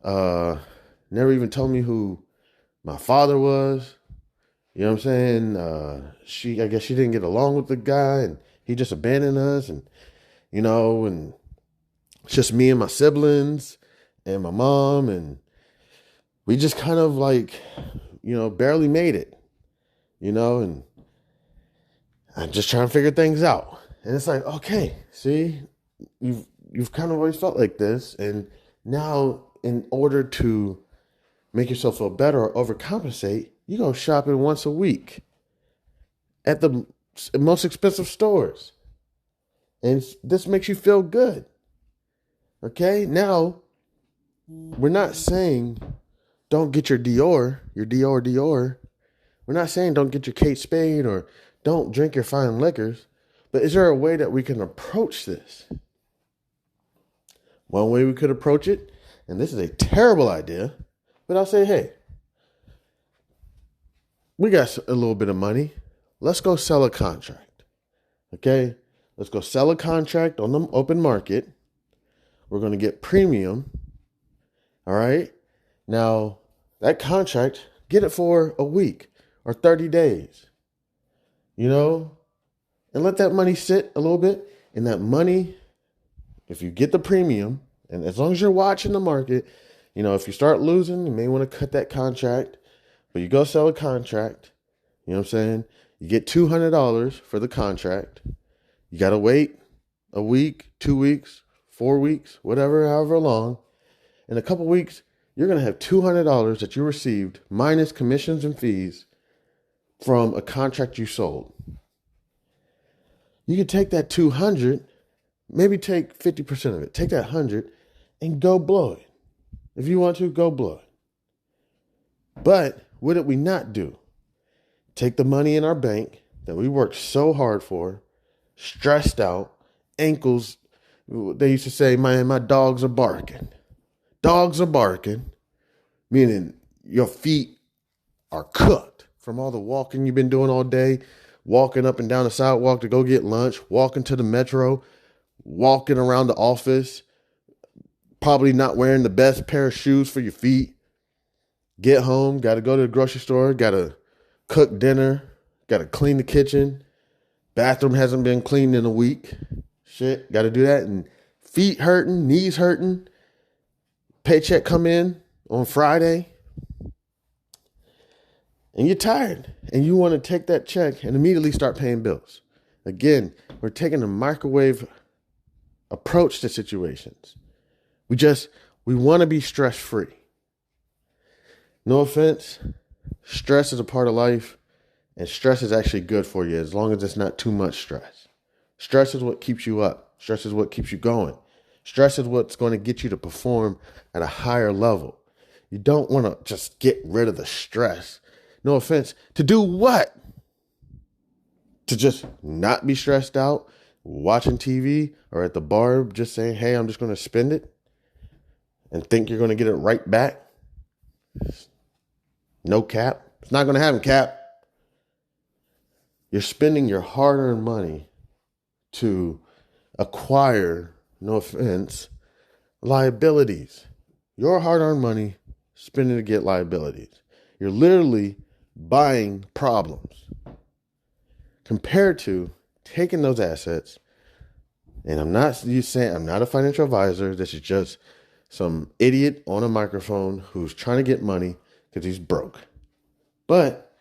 [SPEAKER 1] never even told me who my father was. You know what I'm saying? I guess she didn't get along with the guy and he just abandoned us. And it's just me and my siblings and my mom. And we just kind of like, barely made it, and I'm just trying to figure things out. And it's like, okay, see, you've kind of always felt like this. And now in order to make yourself feel better or overcompensate, you go shopping once a week at the most expensive stores. And this makes you feel good. Okay, now we're not saying don't get your Dior. We're not saying don't get your Kate Spade or don't drink your fine liquors. But is there a way that we can approach this? One way we could approach it, and this is a terrible idea, but I'll say, hey, we got a little bit of money. Let's go sell a contract. Okay? Let's go sell a contract on the open market. We're going to get premium. All right? Now, that contract, get it for a week or 30 days. And let that money sit a little bit. And that money, if you get the premium, and as long as you're watching the market, if you start losing, you may want to cut that contract. But you go sell a contract, you know what I'm saying? You get $200 for the contract. You got to wait a week, 2 weeks, 4 weeks, whatever, however long. In a couple weeks, you're going to have $200 that you received minus commissions and fees from a contract you sold. You can take that $200, maybe take 50% of it. Take that 100 and go blow it. If you want to, go blow it. But what did we not do? Take the money in our bank that we worked so hard for, stressed out, ankles. They used to say, man, my dogs are barking. Dogs are barking, meaning your feet are cooked from all the walking you've been doing all day, walking up and down the sidewalk to go get lunch, walking to the metro, walking around the office, probably not wearing the best pair of shoes for your feet. Get home, got to go to the grocery store, got to cook dinner, got to clean the kitchen. Bathroom hasn't been cleaned in a week. Shit, got to do that. And feet hurting, knees hurting. Paycheck come in on Friday. And you're tired. And you want to take that check and immediately start paying bills. Again, we're taking a microwave approach to situations. We want to be stress-free. No offense, stress is a part of life, and stress is actually good for you as long as it's not too much stress. Stress is what keeps you up. Stress is what keeps you going. Stress is what's going to get you to perform at a higher level. You don't want to just get rid of the stress. No offense. To do what? To just not be stressed out, watching TV or at the bar, just saying, hey, I'm just going to spend it and think you're going to get it right back? No cap. It's not going to happen, cap. You're spending your hard-earned money to acquire, no offense, liabilities. Your hard-earned money, spending to get liabilities. You're literally buying problems compared to taking those assets. And I'm not a financial advisor. This is just some idiot on a microphone who's trying to get money because he's broke. But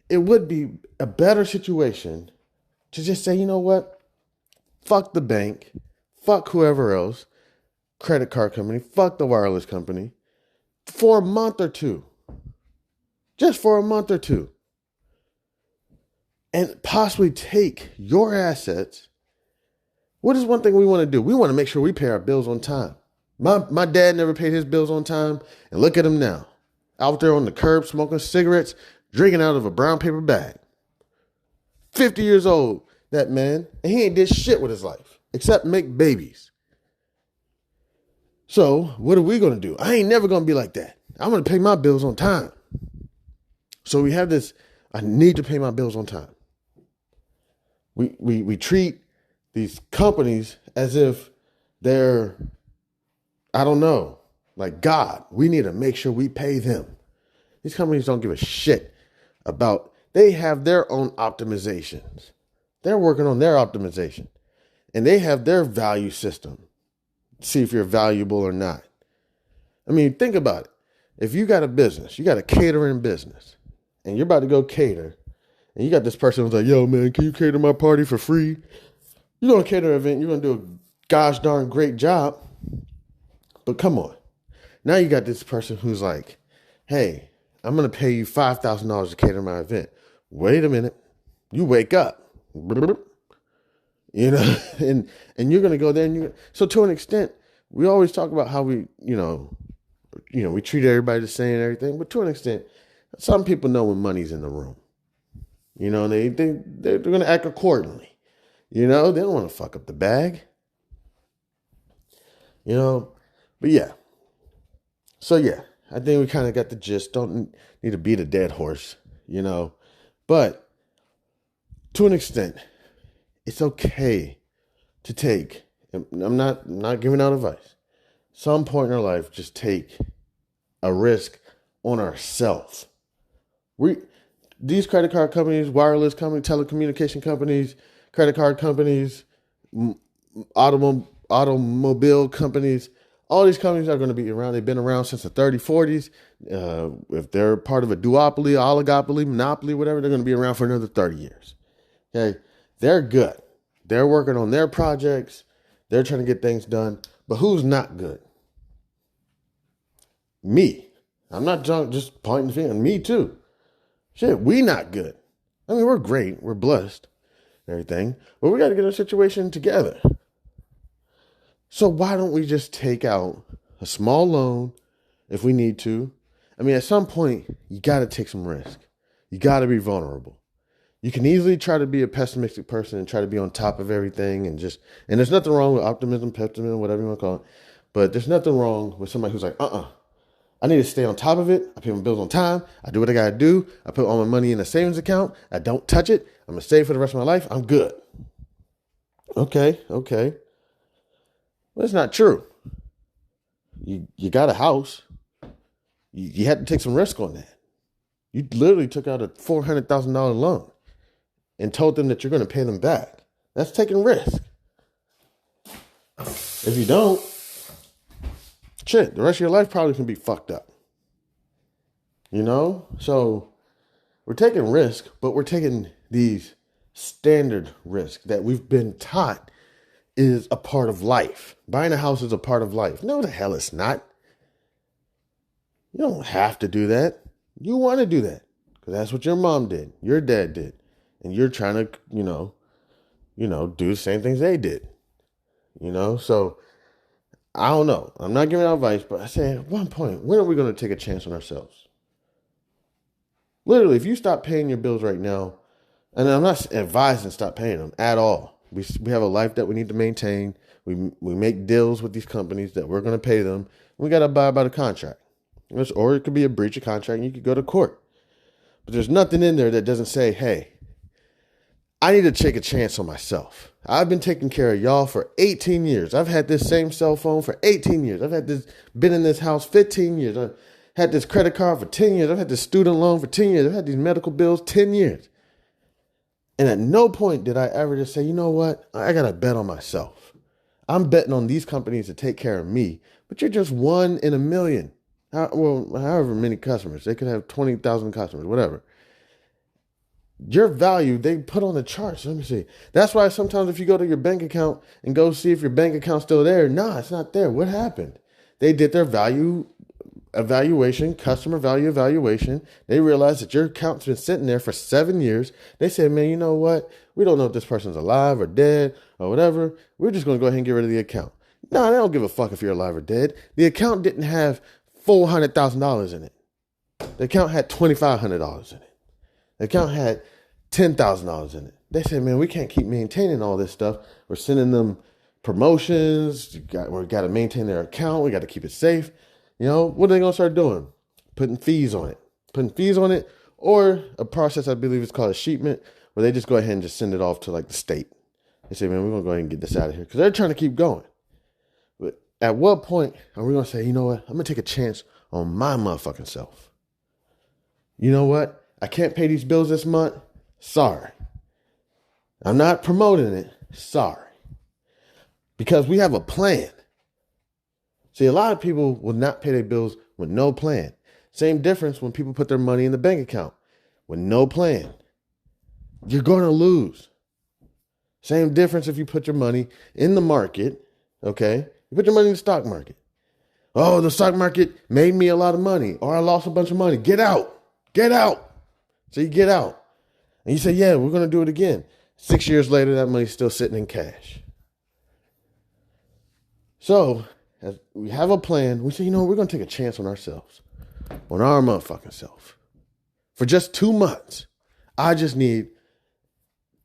[SPEAKER 1] it would be a better situation to just say, you know what? Fuck the bank. Fuck whoever else. Credit card company. Fuck the wireless company. For a month or two. Just for a month or two. And possibly take your assets. What is one thing we want to do? We want to make sure we pay our bills on time. My dad never paid his bills on time. And look at him now. Out there on the curb smoking cigarettes, drinking out of a brown paper bag. 50 years old, that man. And he ain't did shit with his life. Except make babies. So, what are we going to do? I ain't never going to be like that. I'm going to pay my bills on time. So we have this, I need to pay my bills on time. We treat these companies as if they're, I don't know, like God. We need to make sure we pay them. These companies don't give a shit about, they have their own optimizations. They're working on their optimization. And they have their value system. See if you're valuable or not. I mean, think about it. If you got a business, you got a catering business, and you're about to go cater, and you got this person who's like, yo, man, can you cater my party for free? You're going to cater an event. You're going to do a gosh darn great job. But come on. Now you got this person who's like, hey, I'm going to pay you $5,000 to cater my event. Wait a minute. You wake up. You know, and you're going to go there. And so to an extent, we always talk about how we treat everybody the same and everything. But to an extent, some people know when money's in the room. You know, they're going to act accordingly. You know, they don't want to fuck up the bag. You know, but yeah. So yeah, I think we kind of got the gist. Don't need to beat a dead horse, you know. But to an extent, it's okay to take, I'm not giving out advice. Some point in our life, just take a risk on ourselves. These credit card companies, wireless companies, telecommunication companies, credit card companies, automobile companies, all these companies are going to be around. They've been around since the 30s, 40s. If they're part of a duopoly, oligopoly, monopoly, whatever, they're going to be around for another 30 years. Okay. They're good. They're working on their projects. They're trying to get things done. But who's not good? Me. I'm not just pointing the finger. Me too. Shit, we not good. I mean, we're great. We're blessed and everything. But we got to get our situation together. So why don't we just take out a small loan if we need to? I mean, at some point, you got to take some risk. You got to be vulnerable. You can easily try to be a pessimistic person and try to be on top of everything and there's nothing wrong with optimism, pessimism, whatever you want to call it. But there's nothing wrong with somebody who's like, I need to stay on top of it. I pay my bills on time. I do what I got to do. I put all my money in a savings account. I don't touch it. I'm going to save for the rest of my life. I'm good. Okay. Well, it's not true. You got a house. You had to take some risk on that. You literally took out a $400,000 loan and told them that you're going to pay them back. That's taking risk. If you don't, shit, the rest of your life probably can be fucked up. You know? So we're taking risk, but we're taking these standard risks that we've been taught is a part of life. Buying a house is a part of life. No, the hell it's not. You don't have to do that. You want to do that because that's what your mom did, your dad did, and you're trying to, do the same things they did. So I don't know. I'm not giving out advice, but I say at one point, when are we going to take a chance on ourselves? Literally, if you stop paying your bills right now, and I'm not advising stop paying them at all. We have a life that we need to maintain. We make deals with these companies that we're going to pay them. We got to abide by the contract. Or it could be a breach of contract and you could go to court. But there's nothing in there that doesn't say, hey, I need to take a chance on myself. I've been taking care of y'all for 18 years. I've had this same cell phone for 18 years. Been in this house 15 years. I've had this credit card for 10 years. I've had this student loan for 10 years. I've had these medical bills 10 years. And at no point did I ever just say, you know what? I got to bet on myself. I'm betting on these companies to take care of me. But you're just one in a million. However many customers. They could have 20,000 customers, whatever. Your value, they put on the charts. Let me see. That's why sometimes if you go to your bank account and go see if your bank account's still there, nah, it's not there. What happened? They did their value evaluation, customer value evaluation. They realized that your account's been sitting there for 7 years. They said, man, you know what? We don't know if this person's alive or dead or whatever. We're just going to go ahead and get rid of the account. No, they don't give a fuck if you're alive or dead. The account didn't have $400,000 in it. The account had $2,500 in it. The account had $10,000 in it. They said, man, we can't keep maintaining all this stuff. We're sending them promotions. We got to maintain their account. We got to keep it safe. What are they going to start doing? Putting fees on it. Or a process I believe is called a sheetment, where they just go ahead and just send it off to like the state. They say, man, we're going to go ahead and get this out of here. Because they're trying to keep going. But at what point are we going to say, you know what? I'm going to take a chance on my motherfucking self. You know what? I can't pay these bills this month. Sorry. I'm not promoting it. Sorry. Because we have a plan. See, a lot of people will not pay their bills with no plan. Same difference when people put their money in the bank account with no plan. You're going to lose. Same difference if you put your money in the market, okay? You put your money in the stock market. Oh, the stock market made me a lot of money, or I lost a bunch of money. Get out. Get out. So you get out. And you say, yeah, we're going to do it again. 6 years later, that money's still sitting in cash. So as we have a plan. We say, we're going to take a chance on ourselves, on our motherfucking self. For just 2 months, I just need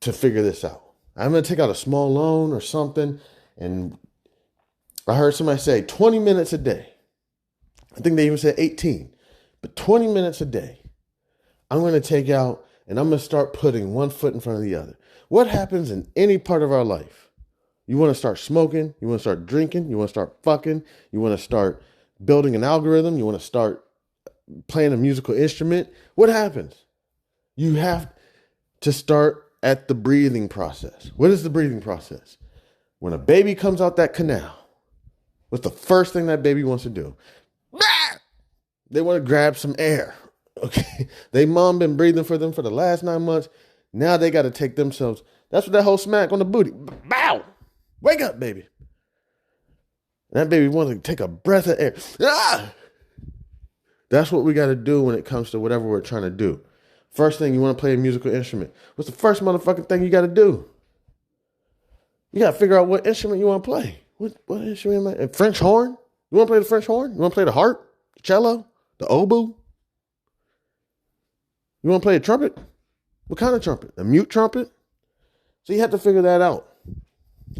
[SPEAKER 1] to figure this out. I'm going to take out a small loan or something. And I heard somebody say 20 minutes a day. I think they even said 18, but 20 minutes a day. I'm going to take out and I'm going to start putting one foot in front of the other. What happens in any part of our life? You want to start smoking. You want to start drinking. You want to start fucking. You want to start building an algorithm. You want to start playing a musical instrument. What happens? You have to start at the breathing process. What is the breathing process? When a baby comes out that canal, what's the first thing that baby wants to do? They want to grab some air. Okay. They mom been breathing for them for the last 9 months. Now they got to take themselves. That's what that whole smack on the booty. Bow. Wake up, baby. And that baby wants to take a breath of air. Ah! That's what we got to do when it comes to whatever we're trying to do. First thing, you want to play a musical instrument. What's the first motherfucking thing you got to do? You got to figure out what instrument you want to play. What instrument am I? French horn? You want to play the French horn? You want to play the harp, the cello, the oboe? You want to play a trumpet? What kind of trumpet? A mute trumpet? So you have to figure that out.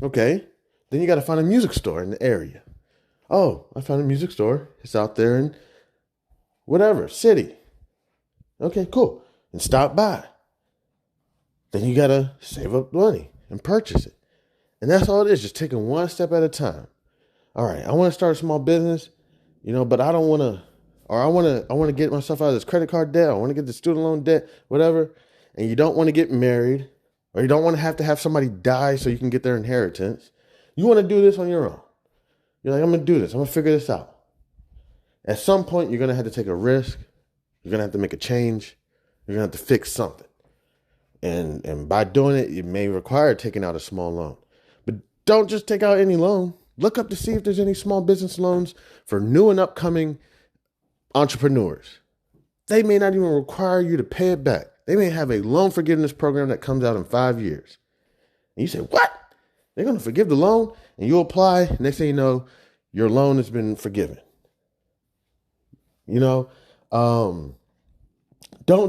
[SPEAKER 1] Okay. Then you got to find a music store in the area. Oh, I found a music store. It's out there in whatever city. Okay, cool. And stop by. Then you got to save up money and purchase it. And that's all it is, just taking one step at a time. All right, I want to start a small business, but I don't want to, or I want to get myself out of this credit card debt. I want to get the student loan debt, whatever. And you don't want to get married, or you don't want to have somebody die so you can get their inheritance. You want to do this on your own. You're like, I'm going to do this. I'm going to figure this out. At some point, you're going to have to take a risk. You're going to have to make a change. You're going to have to fix something. And by doing it, it may require taking out a small loan. But don't just take out any loan. Look up to see if there's any small business loans for new and upcoming entrepreneurs. They may not even require you to pay it back. They may have a loan forgiveness program that comes out in 5 years. And you say, what? They're going to forgive the loan? And you apply. Next thing you know, your loan has been forgiven. Don't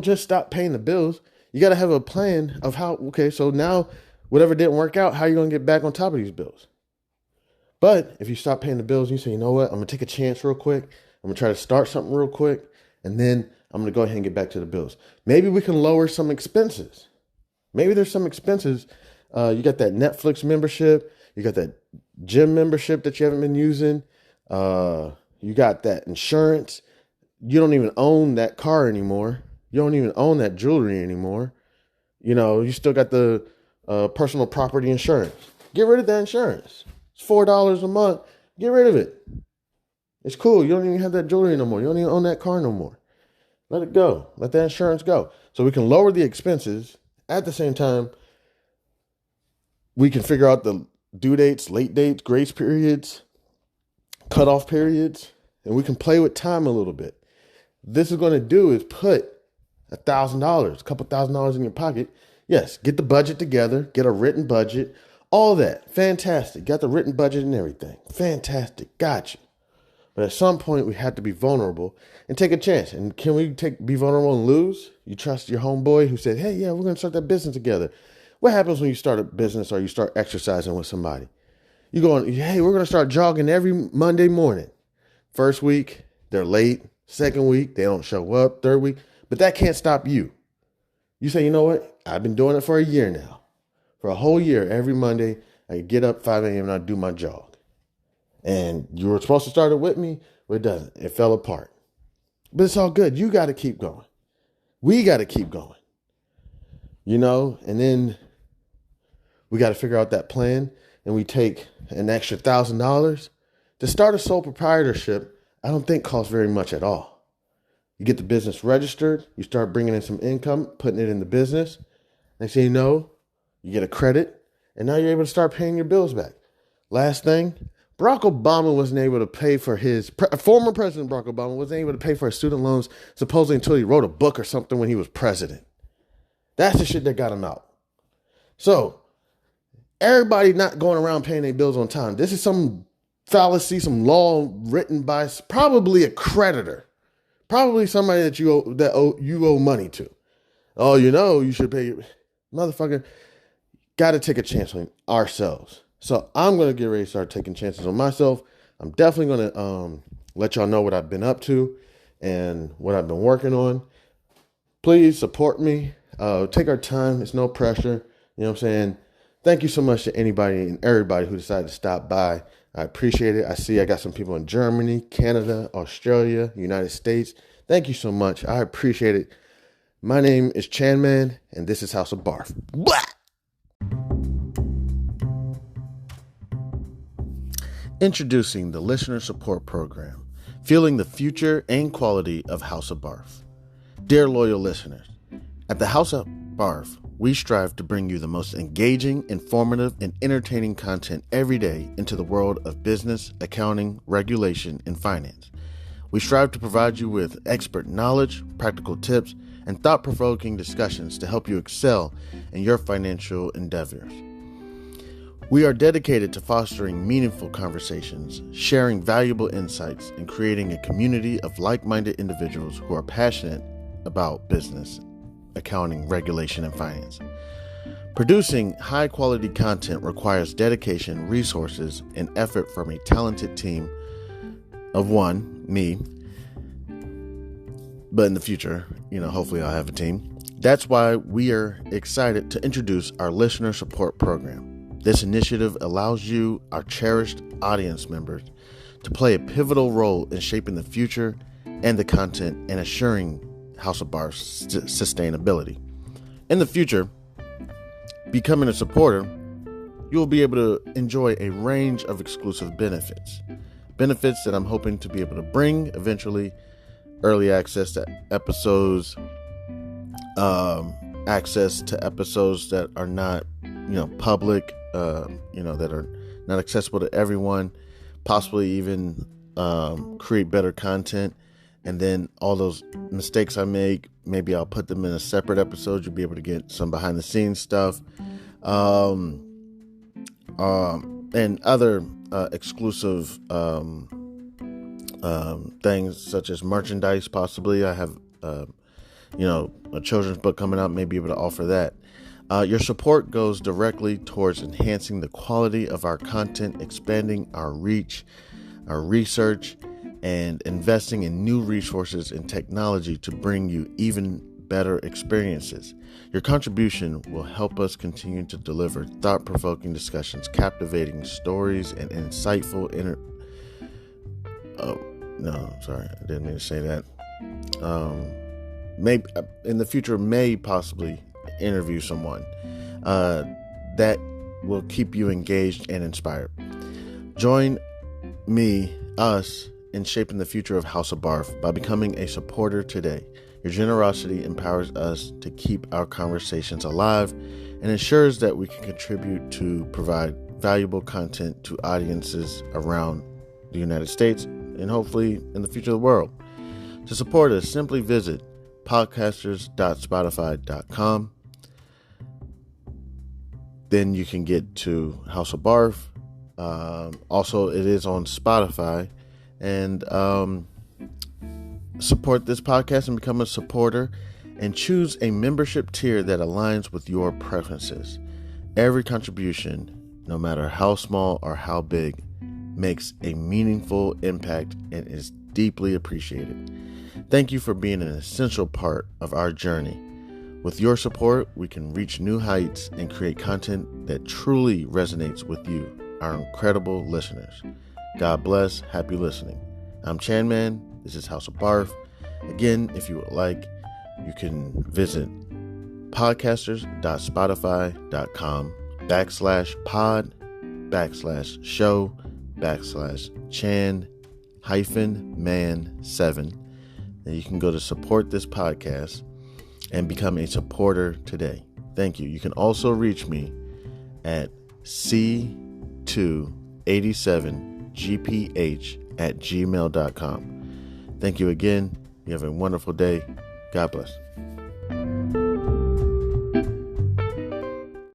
[SPEAKER 1] just stop paying the bills. You got to have a plan of how, okay, so now whatever didn't work out, how are you going to get back on top of these bills? But if you stop paying the bills, you say, you know what, I'm going to take a chance real quick. I'm going to try to start something real quick. And then I'm going to go ahead and get back to the bills. Maybe we can lower some expenses. Maybe there's some expenses. You got that Netflix membership. You got that gym membership that you haven't been using. You got that insurance. You don't even own that car anymore. You don't even own that jewelry anymore. You still got the personal property insurance. Get rid of that insurance. It's $4 a month. Get rid of it. It's cool. You don't even have that jewelry no more. You don't even own that car no more. Let it go. Let that insurance go. So we can lower the expenses. At the same time, we can figure out the due dates, late dates, grace periods, cutoff periods, and we can play with time a little bit. This is going to do is put $1,000, a couple $1,000 in your pocket. Yes, get the budget together, get a written budget, all that. Fantastic. Got the written budget and everything. Fantastic. Gotcha. But at some point, we have to be vulnerable and take a chance. And can we be vulnerable and lose? You trust your homeboy who said, hey, yeah, we're going to start that business together. What happens when you start a business or you start exercising with somebody? You go on, hey, we're going to start jogging every Monday morning. First week, they're late. Second week, they don't show up. Third week. But that can't stop you. You say, you know what? I've been doing it for a year now. For a whole year, every Monday, I get up 5 a.m. and I do my jog. And you were supposed to start it with me, but it doesn't. It fell apart. But it's all good. You got to keep going. We got to keep going. And then we got to figure out that plan. And we take an extra $1,000 to start a sole proprietorship. I don't think costs very much at all. You get the business registered. You start bringing in some income, putting it in the business. Next thing you know, you get a credit. And now you're able to start paying your bills back. Last thing, Barack Obama wasn't able to pay for former President Barack Obama wasn't able to pay for his student loans supposedly until he wrote a book or something when he was president. That's the shit that got him out. So, everybody not going around paying their bills on time. This is some fallacy, some law written by probably a creditor. Probably somebody that you owe money to. Oh, you should pay. Motherfucker, got to take a chance on ourselves. So I'm going to get ready to start taking chances on myself. I'm definitely going to let y'all know what I've been up to and what I've been working on. Please support me. Take our time. It's no pressure. You know what I'm saying? Thank you so much to anybody and everybody who decided to stop by. I appreciate it. I got some people in Germany, Canada, Australia, United States. Thank you so much. I appreciate it. My name is Chanman, and this is House of B.A.r.f. Blah! Introducing the Listener Support Program, fueling the future and quality of House of B.A.r.f. Dear loyal listeners, at the House of B.A.r.f., we strive to bring you the most engaging, informative, and entertaining content every day into the world of business, accounting, regulation, and finance. We strive to provide you with expert knowledge, practical tips, and thought-provoking discussions to help you excel in your financial endeavors. We are dedicated to fostering meaningful conversations, sharing valuable insights, and creating a community of like-minded individuals who are passionate about business, accounting, regulation, and finance. Producing high-quality content requires dedication, resources, and effort from a talented team of one, me, but in the future, hopefully I'll have a team. That's why we are excited to introduce our listener support program. This initiative allows you, our cherished audience members, to play a pivotal role in shaping the future and the content and assuring House of B.A.R.F's sustainability. In the future, becoming a supporter, you will be able to enjoy a range of exclusive benefits. Benefits that I'm hoping to be able to bring eventually: early access to episodes, access to episodes that are not, public, that are not accessible to everyone, possibly even create better content. And then all those mistakes I make, maybe I'll put them in a separate episode. You'll be able to get some behind the scenes stuff, and other exclusive things such as merchandise. Possibly I have a children's book coming out, may be able to offer that. Your support goes directly towards enhancing the quality of our content, expanding our reach, our research, and investing in new resources and technology to bring you even better experiences. Your contribution will help us continue to deliver thought-provoking discussions, captivating stories, and insightful I didn't mean to say that. Maybe in the future, may possibly interview someone that will keep you engaged and inspired. Join us in shaping the future of House of B.A.R.F by becoming a supporter today. Your generosity empowers us to keep our conversations alive and ensures that we can contribute to provide valuable content to audiences around the United States and hopefully in the future of the world. To support us, simply visit podcasters.spotify.com. Then you can get to House of B.A.R.F. Also, it is on Spotify. And support this podcast and become a supporter, and choose a membership tier that aligns with your preferences. Every contribution, no matter how small or how big, makes a meaningful impact and is deeply appreciated. Thank you for being an essential part of our journey. With your support, we can reach new heights and create content that truly resonates with you, our incredible listeners. God bless. Happy listening. I'm Chanman. This is House of B.A.R.F. Again, if you would like, you can visit podcasters.spotify.com/pod/show/Chan-man7. And you can go to support this podcast and become a supporter today. Thank you. You can also reach me at c287gph@gmail.com. Thank you again. You have a wonderful day. God bless.